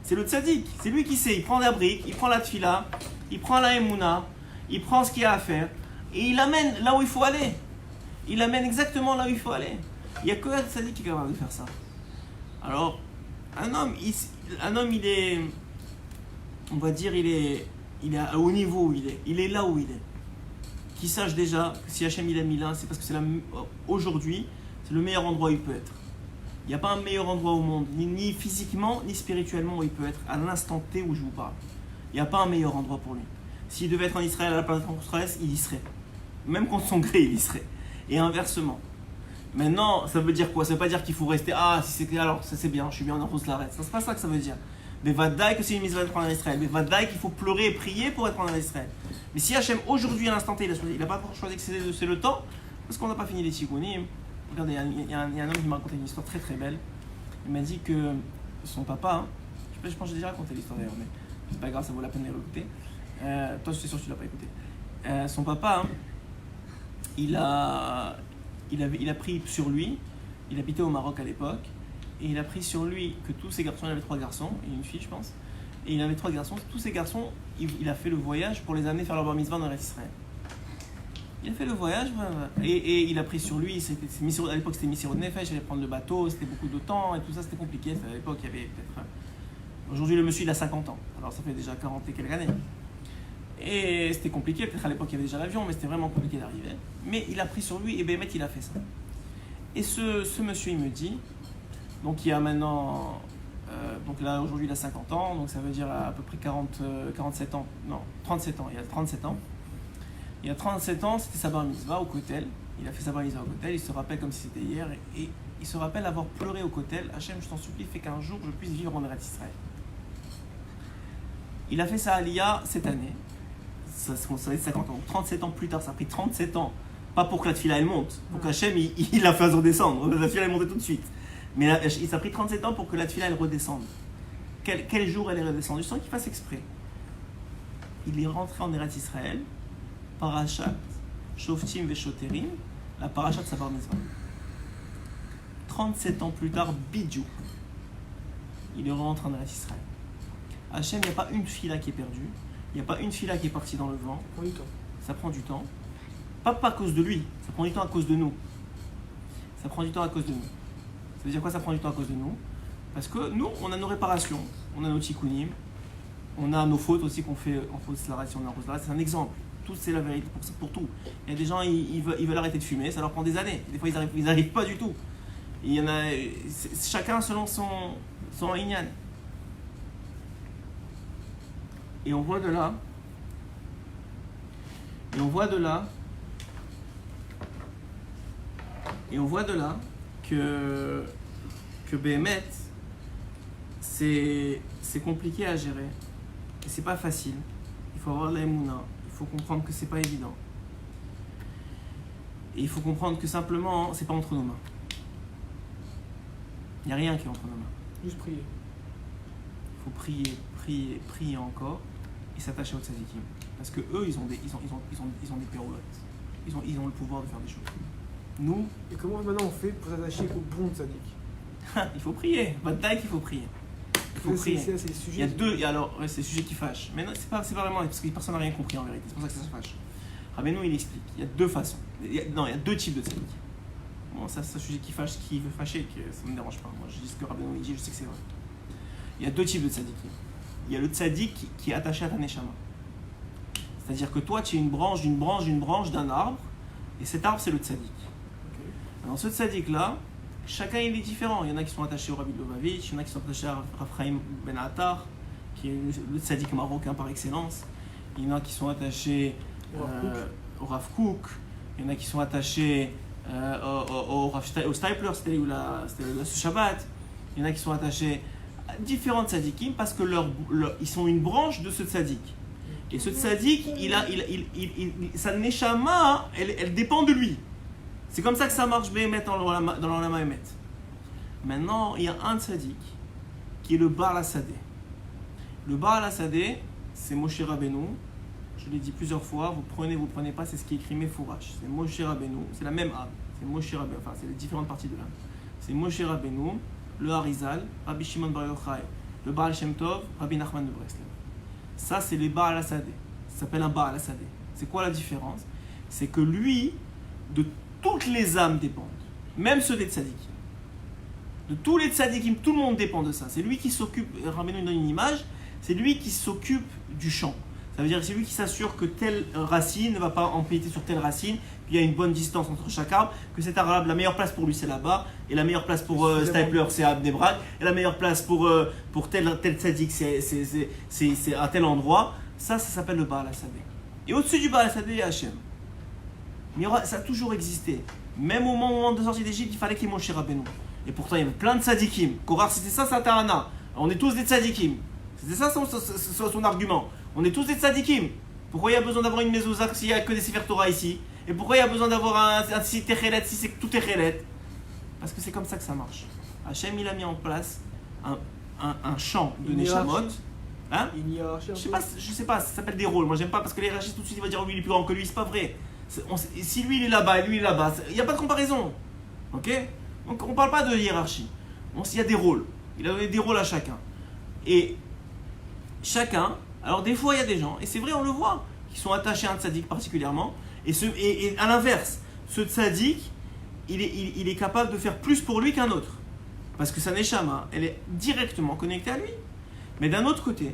C'est le tzaddik, c'est lui qui sait. Il prend la brique, il prend la tfila, il prend la émouna, il prend ce qu'il y a à faire et il l'amène là où il faut aller. Il l'amène exactement là où il faut aller. Il n'y a que le tzaddik qui est capable de faire ça. Alors, un homme il est, on va dire, il est au niveau où il est là où il est. Qui sache déjà que si Hachem il a mis là, c'est parce que aujourd'hui, c'est le meilleur endroit où il peut être. Il n'y a pas un meilleur endroit au monde, ni physiquement, ni spirituellement où il peut être, à l'instant T où je vous parle. Il n'y a pas un meilleur endroit pour lui. S'il devait être en Israël à la place d'Israël, il y serait. Même contre son gré, il y serait. Et inversement. Maintenant, ça veut dire quoi? Ça ne veut pas dire qu'il faut rester, si c'est alors ça c'est bien, je suis bien en Rose Laret. C'est pas ça que ça veut dire. Mais vadaï que c'est une mitzvah d'être en Israël. Mais vadaï qu'il faut pleurer et prier pour être en Israël. Mais si Hachem aujourd'hui à l'instant T, il n'a pas choisi que c'est le temps, parce qu'on n'a pas fini les tikkunim. Regardez, il y a un homme qui m'a raconté une histoire très très belle. Il m'a dit que son papa, je pense que j'ai déjà raconté l'histoire d'ailleurs, mais c'est pas grave, ça vaut la peine de l'écouter. Toi, je suis sûr que tu l'as pas écouté. Son papa, il a pris sur lui, il habitait au Maroc à l'époque, et il a pris sur lui que tous ses garçons, il avait 3 garçons, et une fille je pense, et il avait 3 garçons, tous ces garçons, il a fait le voyage pour les amener faire leur bar mitzvah dans Israël. Il a fait le voyage, et il a pris sur lui, à l'époque c'était Missirot Nefesh, il allait prendre le bateau, c'était beaucoup de temps, et tout ça c'était compliqué, à l'époque il y avait peut-être... Aujourd'hui le monsieur il a 50 ans, alors ça fait déjà 40 et quelques années. Et c'était compliqué, peut-être à l'époque il y avait déjà l'avion, mais c'était vraiment compliqué d'arriver. Mais il a pris sur lui, et Béhémet il a fait ça. Et ce monsieur il me dit, donc il y a maintenant... donc là aujourd'hui il a 50 ans, donc ça veut dire à peu près 47 ans, non 37 ans, il y a 37 ans. Il y a 37 ans, c'était sa bar mitzvah au Kotel. Il a fait sa bar mitzvah au Kotel, il se rappelle comme si c'était hier. Et il se rappelle avoir pleuré au Kotel. Hachem, je t'en supplie, fais qu'un jour je puisse vivre en Eretz Israël. Il a fait sa aliyah cette année. Ça va être 50 ans. Donc 37 ans plus tard, ça a pris 37 ans. Pas pour que la tefila elle monte, pour qu'Hachem il la fasse redescendre. La tefila elle montait tout de suite. Mais ça a pris 37 ans pour que la tefila elle redescende. Quel jour elle est redescendue sans qu'il fasse exprès. Il est rentré en Eretz Israël. Parashat, Shoftim Veshoterim, la parashat de sa bar mitzvah. 37 ans plus tard, Bidjou, il est rentré en Eretz Israël. Hachem, il n'y a pas une fila qui est perdue, il n'y a pas une fila qui est partie dans le vent. Ça prend du temps. Ça prend du temps. Pas à cause de lui, ça prend du temps à cause de nous. Ça prend du temps à cause de nous. Ça veut dire quoi ça prend du temps à cause de nous? Parce que nous, on a nos réparations, on a nos tikkunim, on a nos fautes aussi qu'on fait en fausse slarat, si on est en fausse slarat, c'est un exemple. C'est la vérité pour tout. Il y a des gens, ils veulent arrêter de fumer, ça leur prend des années. Des fois, ils n'arrivent pas du tout. Il y en a, chacun selon son inyan. Et on voit de là que Béhémet, c'est compliqué à gérer. Et c'est pas facile. Il faut avoir de la émouna. Il faut comprendre que c'est pas évident. Et il faut comprendre que simplement, c'est pas entre nos mains. Il n'y a rien qui est entre nos mains. Juste prier. Il faut prier encore et s'attacher aux tzadikim. Parce que eux, ils ont des péroulottes. Ils ont le pouvoir de faire des choses. Nous... Et comment maintenant on fait pour s'attacher au bon tzaddik? Il faut prier. Bataille qu'il faut prier. qu'il faut prier. C'est le Il y a sujet. deux, et alors, ouais, c'est le sujet qui fâche. Mais non, c'est pas vraiment, parce que personne n'a rien compris en vérité, c'est pour ça que ça se fâche. Rabbeinu, il explique, il y a deux façons. Il y a deux types de tzaddik. Bon, ça, c'est un sujet qui fâche, qui veut fâcher, que ça me dérange pas. Moi, je dis ce que Rabbeinu il dit, je sais que c'est vrai. Il y a deux types de tzaddik. Il y a le tzaddik qui est attaché à ta neshama. C'est-à-dire que toi, tu es une branche d'un arbre, et cet arbre, c'est le tzaddik. Alors, ce tzaddik-là, chacun il est différent. Il y en a qui sont attachés au Rabbi Lubavitch, il y en a qui sont attachés à Raphaïm Ben Attar, qui est le tzaddik marocain par excellence. Il y en a qui sont attachés au Rav Kook. Il y en a qui sont attachés au Stapler, c'était ce Shabbat. Il y en a qui sont attachés à différents tzaddikim parce que ils sont une branche de ce tzaddik. Et ce tzaddik, sa neshama, elle dépend de lui. C'est comme ça que ça marche Béhémet dans l'Olama Emet. Maintenant, il y a un tzaddik qui est le Baal HaSadeh. Le Baal HaSadeh, c'est Moshe Rabbeinu. Je l'ai dit plusieurs fois, vous prenez pas, c'est ce qui est écrit Mefourash. C'est Moshe Rabbeinu, c'est la même âme. C'est Moshe Rabbeinu, enfin c'est les différentes parties de l'âme. C'est Moshe Rabbeinu, le Harizal, Rabbi Shimon Bar Yochai, le Baal Shem Tov, Rabbi Nachman de Breslev. Ça, c'est les Baal HaSadeh. Ça s'appelle un Baal HaSadeh. C'est quoi la différence? C'est que lui, de toutes les âmes dépendent, même ceux des tzadikim. De tous les tzadikim, tout le monde dépend de ça. C'est lui qui s'occupe, Rabbeinu donne une image, c'est lui qui s'occupe du champ. Ça veut dire que c'est lui qui s'assure que telle racine ne va pas empiéter sur telle racine, qu'il y a une bonne distance entre chaque arbre, que cet arbre, la meilleure place pour lui c'est là-bas, et la meilleure place pour Stapler c'est à Bnei Brak, et la meilleure place pour tel tzaddik c'est à tel endroit. Ça s'appelle le Baal HaSadeh. Et au-dessus du Baal HaSadeh, il y a Hachem. Mais ça a toujours existé. Même au moment de sortie d'Égypte, il fallait qu'il y ait Moshe Rabbeinu. Et pourtant, il y avait plein de tzadikim. Korach, c'était ça sa ta'ana. On est tous des tzadikim. C'était ça son argument. On est tous des tzadikim. Pourquoi il y a besoin d'avoir une mezouza s'il n'y a que des Sefer Torah ici? Et pourquoi il y a besoin d'avoir un si Techelet si c'est que tout Techelet? Parce que c'est comme ça que ça marche. Hachem, il a mis en place un champ de Neshamot. Hein? Je sais pas, ça s'appelle des rôles. Moi, j'aime pas parce que les hiérarchies, tout de suite, il va dire lui, il est plus grand que lui. C'est pas vrai. Si lui, il est là-bas et lui, il est là-bas, il n'y a pas de comparaison. Ok? Donc, on parle pas de hiérarchie. Il y a des rôles. Il a donné des rôles à chacun. Et chacun, alors des fois, il y a des gens, et c'est vrai, on le voit, qui sont attachés à un tzaddik particulièrement. Et à l'inverse, ce tzaddik, il est capable de faire plus pour lui qu'un autre. Parce que sa neshama, elle est directement connectée à lui. Mais d'un autre côté,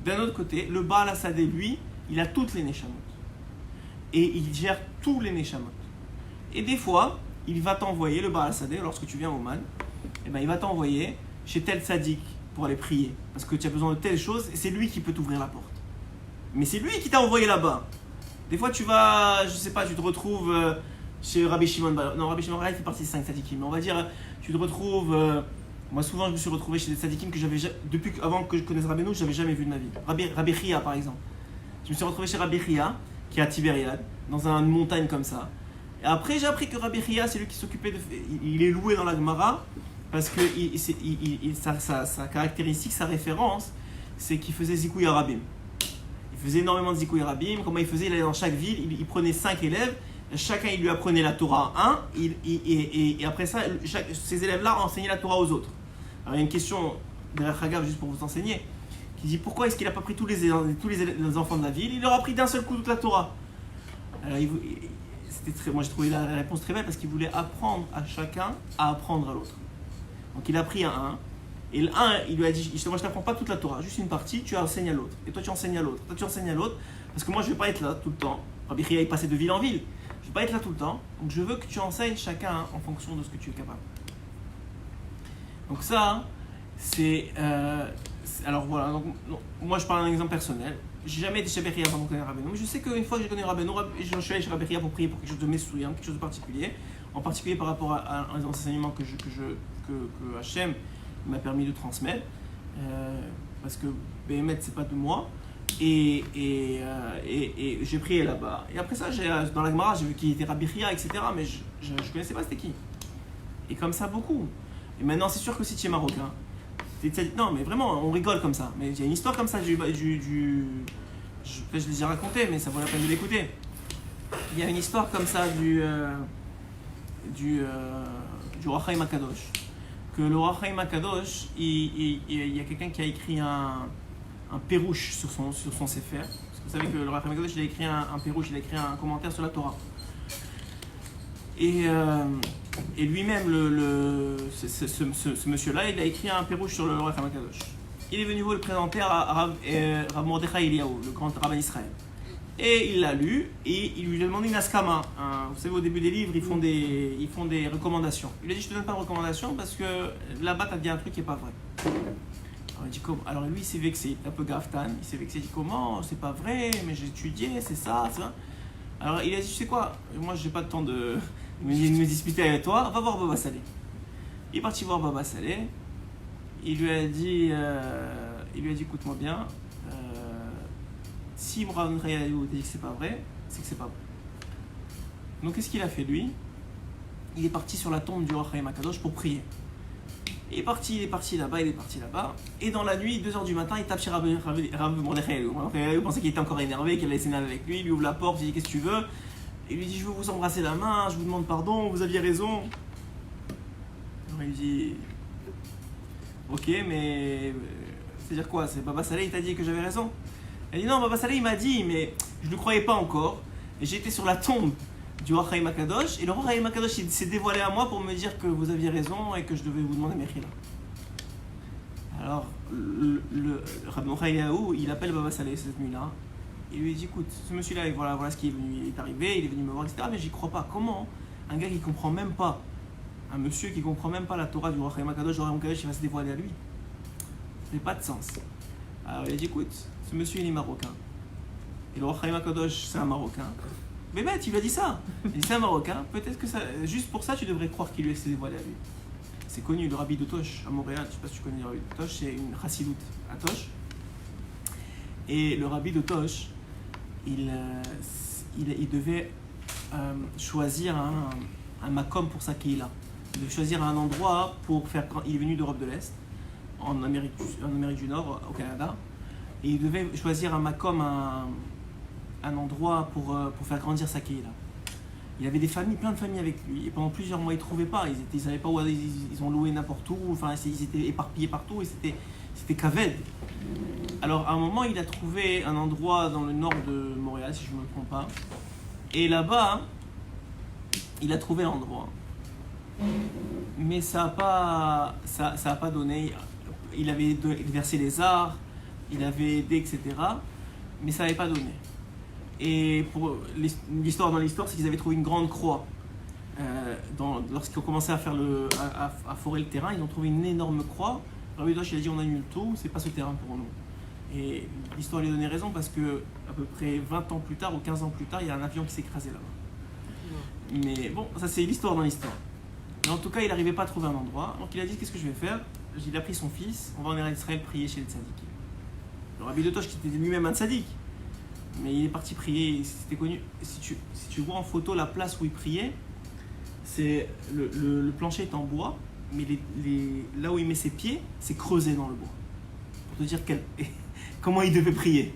le Baal HaSadeh, lui, il a toutes les neshamot. Et il gère tous les neshamot. Et des fois, il va t'envoyer, le Baal HaSadeh, lorsque tu viens au Man, eh ben, il va t'envoyer chez tel tzaddik pour aller prier. Parce que tu as besoin de telle chose, et c'est lui qui peut t'ouvrir la porte. Mais c'est lui qui t'a envoyé là-bas. Des fois, tu vas, je sais pas, tu te retrouves chez Rabbi Shimon. Non, Rabbi Shimon, il fait partie des 5 tzaddikim. Mais on va dire, tu te retrouves. Moi, souvent, je me suis retrouvé chez des tzaddikim que avant que je connaisse Rabbeinu, je n'avais jamais vu de ma vie. Rabbi Chia, par exemple. Je me suis retrouvé chez Rabbi Chia, qui est à Tibériade, dans une montagne comme ça. Et après, j'ai appris que Rabbi Chia, c'est lui qui s'occupait de. Il est loué dans la Gemara, parce que sa caractéristique, sa référence, c'est qu'il faisait Zikouy Arabim. Il faisait énormément de Zikouy Arabim. Comment il faisait? Il allait dans chaque ville, il prenait 5 élèves. Chacun, il lui apprenait la Torah à un, et après ça, ces élèves-là enseignaient la Torah aux autres. Alors il y a une question, derrière Hagav, juste pour vous enseigner, qui dit pourquoi est-ce qu'il n'a pas pris tous les enfants de la ville? Il leur a pris d'un seul coup toute la Torah. Alors moi j'ai trouvé la réponse très belle parce qu'il voulait apprendre à chacun à apprendre à l'autre. Donc il a pris un, et le un, il lui a dit, moi je t'apprends pas toute la Torah, juste une partie, tu enseignes à l'autre. Et toi tu enseignes à l'autre, toi tu enseignes à l'autre, parce que moi je vais pas être là tout le temps. Rabbi Chia il passait de ville en ville. Je ne vais pas être là tout le temps, donc je veux que tu enseignes chacun en fonction de ce que tu es capable. Donc ça, alors voilà, donc, moi je parle d'un exemple personnel. J'ai jamais été chez Rabbi Chia avant de connaître Rabbeinu, mais je sais qu'une fois que j'ai connu Rabbeinu, je suis allé chez Rabbi Chia pour prier pour quelque chose de messouyant, quelque chose de particulier, en particulier par rapport à un enseignement que Hachem m'a permis de transmettre, parce que Béhémet c'est pas de moi. Et j'ai prié là-bas. Et après ça, dans la Gemara, j'ai vu qu'il était Rabbi Chia, etc. Mais je ne connaissais pas c'était qui. Et comme ça, beaucoup. Et maintenant, c'est sûr que si tu es marocain, non, mais vraiment, on rigole comme ça. Mais il y a une histoire comme ça je l'ai déjà raconté, mais ça vaut la peine de l'écouter. Il y a une histoire comme ça du Rachaim Akadosh. que le Ohr HaChaim HaKadosh, il y a quelqu'un qui a écrit un pérouche sur son Sefer. Parce que vous savez que le Ohr HaChaim HaKadosh, il a écrit un pérouche, il a écrit un commentaire sur la Torah. Et lui-même, ce monsieur-là, il a écrit un pérouche sur le Ohr HaChaim HaKadosh. Il est venu vous le présenter à Rav Mordechai Eliyahu, le grand rabbin d'Israël. Et il l'a lu et il lui a demandé une askama. Vous savez, au début des livres, ils font des recommandations. Il lui a dit, je te donne pas de recommandation parce que là-bas, tu as dit un truc qui n'est pas vrai. Alors, il dit, comment? Alors lui, il s'est vexé, un peu gaftan. Il s'est vexé, il dit, comment? C'est pas vrai, mais j'ai étudié, c'est ça. Alors il a dit, tu sais quoi? Moi, j'ai pas de temps de me disputer avec toi. Va voir Baba Saleh. Il est parti voir Baba Saleh. Il lui a dit, écoute-moi bien. Si Rav Eliyahu dit que c'est pas vrai, c'est que c'est pas vrai. Donc qu'est-ce qu'il a fait lui? Il est parti sur la tombe du Ohr HaChaim HaKadosh pour prier. Il est parti là-bas. Et dans la nuit, 2h du matin, il tape chez Rav Mordechai Eliyahu. Il pensait qu'il était encore énervé, qu'il allait s'énerver avec lui. Il lui ouvre la porte, il dit, qu'est-ce que tu veux? Il lui dit, je veux vous embrasser la main, je vous demande pardon, vous aviez raison. Alors il dit, ok, mais c'est-à-dire quoi? C'est Baba Saleh, il t'a dit que j'avais raison? Elle dit non, Baba Saleh il m'a dit, mais je ne le croyais pas encore. Et j'étais sur la tombe du Ohr HaChaim HaKadosh, et le Ohr HaChaim HaKadosh il s'est dévoilé à moi pour me dire que vous aviez raison et que je devais vous demander Mechila. Alors, Rav Mordechai Eliyahu, il appelle Baba Saleh cette nuit-là. Il lui dit, écoute, ce monsieur-là, voilà ce qui est arrivé, il est venu me voir, etc. Mais j'y crois pas. Comment un gars qui comprend même pas, un monsieur qui comprend même pas la Torah du Ohr HaChaim HaKadosh, le Ohr HaChaim HaKadosh, il va se dévoiler à lui? Ça n'a pas de sens. Alors il a dit, écoute, ce monsieur il est marocain. Et le Ohr HaChaim HaKadosh c'est un marocain. Mais bête, il lui a dit ça. Il dit c'est un marocain, peut-être que ça, juste pour ça tu devrais croire qu'il lui s'est dévoilé à lui. C'est connu, le rabbi de Tosh à Montréal, je sais pas si tu connais le rabbi de Tosh, c'est une chassidoute à Tosh. Et le rabbi de Tosh, il devait choisir un makom pour sa keila. Il devait choisir un endroit pour faire. Il est venu d'Europe de l'Est, en Amérique du Nord, au Canada. Et il devait choisir un makom, un endroit pour faire grandir sa keila. Il avait plein de familles avec lui. Et pendant plusieurs mois, ils ne trouvaient pas. Ils ne savaient pas où ils ont loué n'importe où. Enfin, ils étaient éparpillés partout et c'était kaved. Alors, à un moment, il a trouvé un endroit dans le nord de Montréal, si je ne me trompe pas. Et là-bas, il a trouvé l'endroit. Mais ça n'a pas donné. Il avait versé les arts, il avait aidé, etc. Mais ça n'avait pas donné. Et pour l'histoire, c'est qu'ils avaient trouvé une grande croix. Lorsqu'ils ont commencé à forer le terrain, ils ont trouvé une énorme croix. Rabbi Dosh, il a dit on annule tout, c'est pas ce terrain pour nous. Et l'histoire lui a donné raison parce que à peu près 20 ans plus tard ou 15 ans plus tard, il y a un avion qui s'est écrasé là-bas. Mais bon, ça c'est l'histoire dans l'histoire. Mais en tout cas, il n'arrivait pas à trouver un endroit. Donc il a dit qu'est-ce que je vais faire? Il a pris son fils, on va en Israël prier chez les tzadikim. Le Rabbi de Tosh qui était lui-même un tzadik, mais il est parti prier, c'était connu. Si tu vois en photo la place où il priait, c'est le plancher est en bois, mais là où il met ses pieds, c'est creusé dans le bois. Pour te dire comment il devait prier.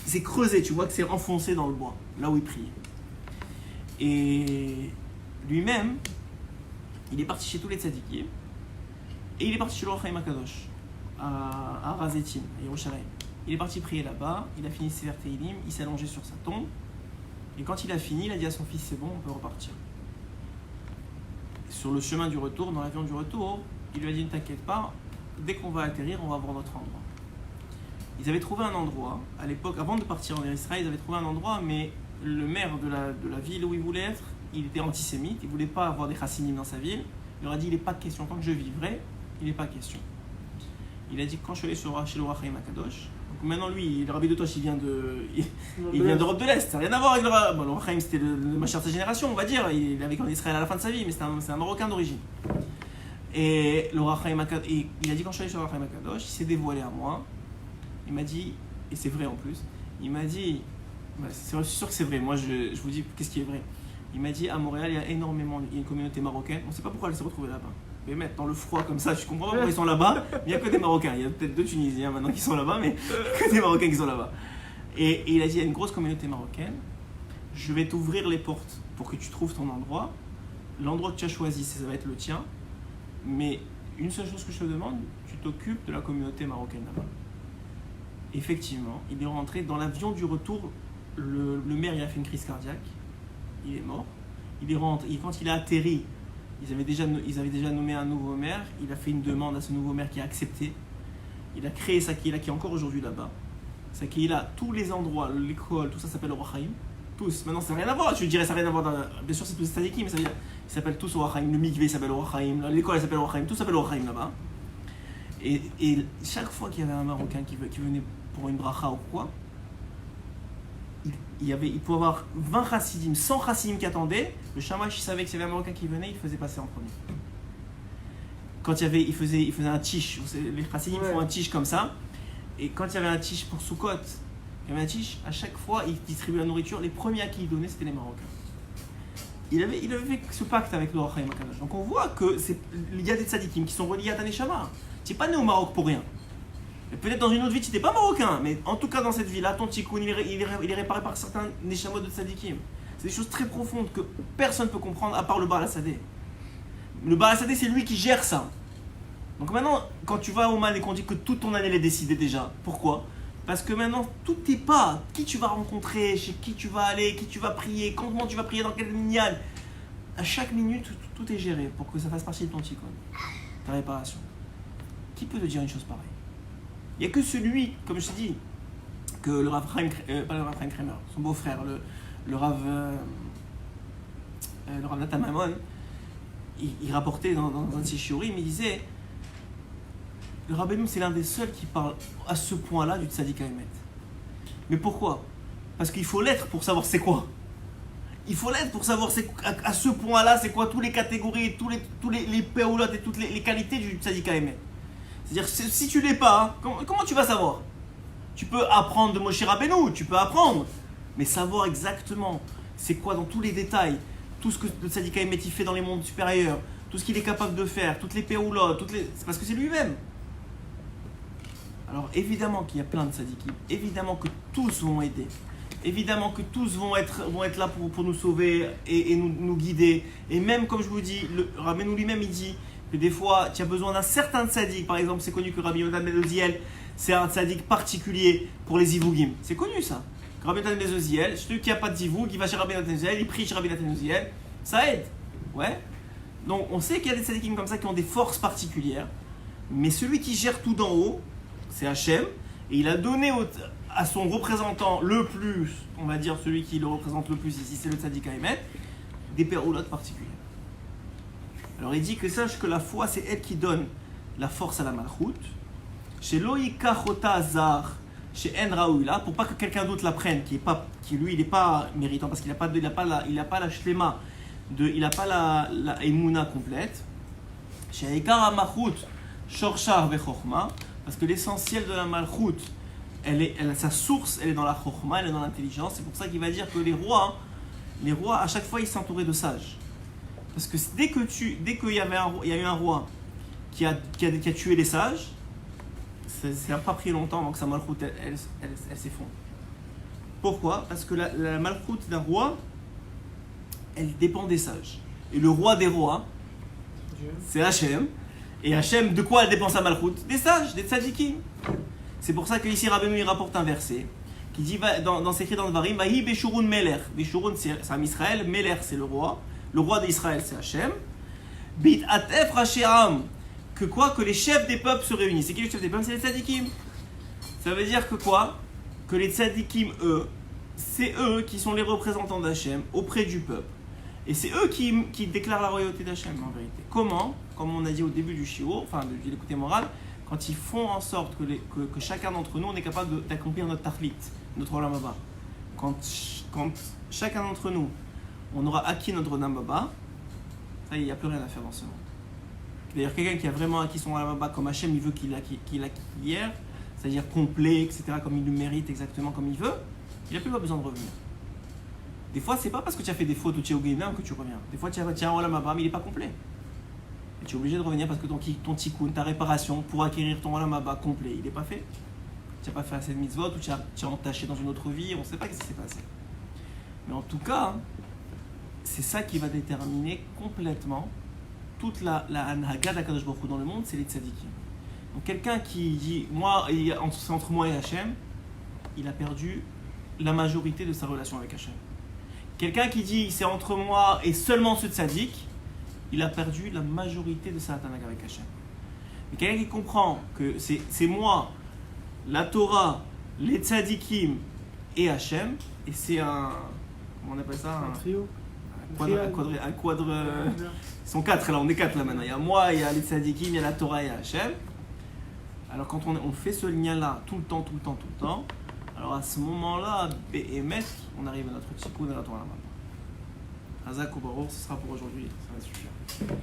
C'est creusé, tu vois que c'est enfoncé dans le bois, là où il priait. Et lui-même, il est parti chez tous les tzadikim, et il est parti chez le Ohr HaChaim HaKadosh, à Razetim, à Yerushalayim. Il est parti prier là-bas, il a fini Sefer Teilim, il s'est allongé sur sa tombe, et quand il a fini, il a dit à son fils, c'est bon, on peut repartir. Sur le chemin du retour, dans l'avion du retour, il lui a dit, ne t'inquiète pas, dès qu'on va atterrir, on va voir notre endroit. Ils avaient trouvé un endroit, à l'époque, avant de partir en Israël, ils avaient trouvé un endroit, mais le maire de la ville où il voulait être, il était antisémite, il ne voulait pas avoir des chassidim dans sa ville. Il leur a dit, il n'est pas de question, tant que je vivrai, il n'est pas question. Il a dit, quand je suis allé chez le Ohr HaChaim HaKadosh, donc maintenant lui, le Rabbi de Tosh, il vient d'Europe de l'Est, ça n'a rien à voir avec le Ohr HaChaim, c'était le machar de sa génération, on va dire, il a vécu en Israël à la fin de sa vie, mais c'est un Marocain d'origine. Et le Ohr HaChaim HaKadosh, il a dit, quand je suis allé chez le Ohr HaChaim HaKadosh, il s'est dévoilé à moi, il m'a dit, et c'est vrai en plus, il m'a dit, c'est sûr que c'est vrai, moi je vous dis qu'est-ce qui est vrai. Il m'a dit, à Montréal, il y a une communauté marocaine, on ne sait pas pourquoi elle s'est retrouvée là-bas. Mais mettre dans le froid comme ça, je comprends pas pourquoi ils sont là-bas, mais il n'y a que des Marocains. Il y a peut-être 2 Tunisiens maintenant qui sont là-bas, mais que des Marocains qui sont là-bas. Et il a dit, il y a une grosse communauté marocaine, je vais t'ouvrir les portes pour que tu trouves ton endroit. L'endroit que tu as choisi, ça va être le tien, mais une seule chose que je te demande, tu t'occupes de la communauté marocaine là-bas. Effectivement, il est rentré dans l'avion du retour, le maire il a fait une crise cardiaque, il est mort. Il est rentré, quand il a atterri, ils avaient déjà nommé un nouveau maire, il a fait une demande à ce nouveau maire qui a accepté. Il a créé Sakila qui est encore aujourd'hui là-bas. Sakila, tous les endroits, l'école, tout ça s'appelle Or HaChaim. Tous, maintenant ça n'a rien à voir, tu dirais ça n'a rien à voir, bien sûr c'est tous les tzadikim, mais ça veut dire ils s'appellent tous Or HaChaim, le mikvé s'appelle Or HaChaim, l'école elle s'appelle Or HaChaim, tout s'appelle Or HaChaim là-bas. Et chaque fois qu'il y avait un Marocain qui venait pour une bracha ou quoi, il pouvait avoir 20 chassidim, 100 chassidim qui attendaient, le shamash il savait que s'il y avait un Marocain qui venait, il faisait passer en premier. Quand il faisait un tish, les chassidim font un tish comme ça, et quand il y avait un tish pour Sukkot, il y avait un tish, à chaque fois il distribuait la nourriture, les premiers à qui il donnait c'était les Marocains. Il avait fait ce pacte avec le Or HaChaim Akadosh. Donc on voit qu'il y a des tzadikim qui sont reliés à ta neshama. Tu n'es pas né au Maroc pour rien. Et peut-être dans une autre vie tu n'étais pas marocain, mais en tout cas dans cette vie-là, ton tikkun il est réparé par certains neshamot de tzadikim. C'est des choses très profondes que personne ne peut comprendre à part le Baal HaSadeh. Le Baal HaSadeh c'est lui qui gère ça. Donc maintenant, quand tu vas au Oman et qu'on dit que toute ton année elle est décidée déjà, pourquoi ? Parce que maintenant, tout n'est pas qui tu vas rencontrer, chez qui tu vas aller, qui tu vas prier, comment tu vas prier, dans quel minyan. À chaque minute, tout est géré pour que ça fasse partie de ton tikkun, ta réparation. Qui peut te dire une chose pareille ? Il n'y a que celui, comme je t'ai dit, que le Rav Chaim, pas le Rav Chaim Kramer, son beau-frère, le Rav Natan Maimon, il rapportait dans un de ses shiurim, il disait le Rabbeinu c'est l'un des seuls qui parle à ce point-là du Tzadik Haemet. Mais pourquoi ? Parce qu'il faut l'être pour savoir c'est quoi. Il faut l'être pour savoir à ce point-là c'est quoi toutes les catégories, tous les péoulotes et toutes les qualités du Tzadik Haemet. C'est-à-dire si tu l'es pas, comment tu vas savoir ? Tu peux apprendre de Moshe Rabbeinu, tu peux apprendre, mais savoir exactement c'est quoi dans tous les détails, tout ce que le Tzadik Haemet il fait dans les mondes supérieurs, tout ce qu'il est capable de faire, toutes les péoulotes, c'est parce que c'est lui-même. Alors évidemment qu'il y a plein de tzadikim, évidemment que tous vont aider, évidemment que tous vont être là pour nous sauver et nous guider. Et même comme je vous dis, le Rabbeinu lui-même il dit que des fois tu as besoin d'un certain tzadik. Par exemple c'est connu que Rabbi Yodan ben Oziel c'est un tzadik particulier pour les zivugim. C'est connu ça. Rabbi Yodan ben Oziel, celui qui n'a pas de zivoug, il va chez Rabbi Yodan ben Oziel, il prie chez Rabbi Yodan ben Oziel, ça aide. Ouais. Donc on sait qu'il y a des tzadikim comme ça qui ont des forces particulières, mais celui qui gère tout d'en haut, c'est Hachem, et il a donné à son représentant le plus, on va dire celui qui le représente le plus ici, c'est le Tzadik Haemet, des péroulotes particulières. Alors il dit que sache que la foi, c'est elle qui donne la force à la malchoute. Chez Loïka Chota Azar, chez En Raoula, pour pas que quelqu'un d'autre la prenne, qui lui, il n'est pas méritant, parce qu'il n'a pas la shlema, il n'a pas la emuna complète. Chez Eikar HaMalchut, Shorshar Vechorma, parce que l'essentiel de la malchout, sa source, elle est dans la chokhma, elle est dans l'intelligence. C'est pour ça qu'il va dire que les rois, à chaque fois, ils s'entouraient de sages. Parce que dès qu'il y a eu un roi qui a tué les sages, ça n'a pas pris longtemps avant que sa malchout, elle s'effondre. Pourquoi ? Parce que la malchout d'un roi, elle dépend des sages. Et le roi des rois, c'est Hachem. Et Hachem, de quoi elle dépend sa malchout ? Des sages, des tzadikim. C'est pour ça qu'ici Rabbeinu il rapporte un verset qui dit, c'est écrit dans le Varim, Vahi Beshurun Meler. Beshurun c'est un Israël, Meler c'est le roi d'Israël c'est Hachem. Bit Atef Racheam, que quoi ? Que les chefs des peuples se réunissent. C'est qui les chefs des peuples ? C'est les tzadikim. Ça veut dire que quoi ? Que les tzadikim, c'est eux qui sont les représentants d'Hachem auprès du peuple. Et c'est eux qui déclarent la royauté d'Hachem en vérité. Comment ? Comme on a dit au début du shiur, enfin de l'écouté moral, quand ils font en sorte que chacun d'entre nous, on est capable d'accomplir notre tachlit, notre olam haba. Quand chacun d'entre nous, on aura acquis notre olam haba, ça y est, il n'y a plus rien à faire dans ce monde. D'ailleurs, quelqu'un qui a vraiment acquis son olam haba comme Hachem, il veut qu'il l'acquis hier, c'est-à-dire complet, etc., comme il le mérite, exactement comme il veut, il n'a plus besoin de revenir. Des fois, c'est pas parce que tu as fait des fautes ou tu es au Guénin que tu reviens. Des fois, tu as un olam haba, mais il n'est pas complet. Et tu es obligé de revenir parce que ton tikkun, ta réparation pour acquérir ton olam haba complet, il n'est pas fait. Tu n'as pas fait assez de mitzvot ou tu as entaché dans une autre vie, on ne sait pas ce qui s'est passé. Mais en tout cas, c'est ça qui va déterminer complètement toute la Anhaga d'Akadosh Baruch Hu dans le monde, c'est les tzadikim. Donc quelqu'un qui dit c'est entre moi et Hachem, il a perdu la majorité de sa relation avec Hachem. Quelqu'un qui dit c'est entre moi et seulement ce tzadik, il a perdu la majorité de sa Anhaga avec Hachem. Mais quelqu'un qui comprend que c'est moi, la Torah, les tzadikim et Hachem, et c'est un, comment on appelle ça, Un trio. un quadre. Ils sont 4 là, on est 4 là maintenant. Il y a moi, il y a les tzadikim, il y a la Torah et Hachem. Alors quand on fait ce lien-là tout le temps, alors à ce moment-là, Béhémet, on arrive à notre tikkun et à la Torah. Hazak ou Baruch, ce sera pour aujourd'hui, ça va suffire.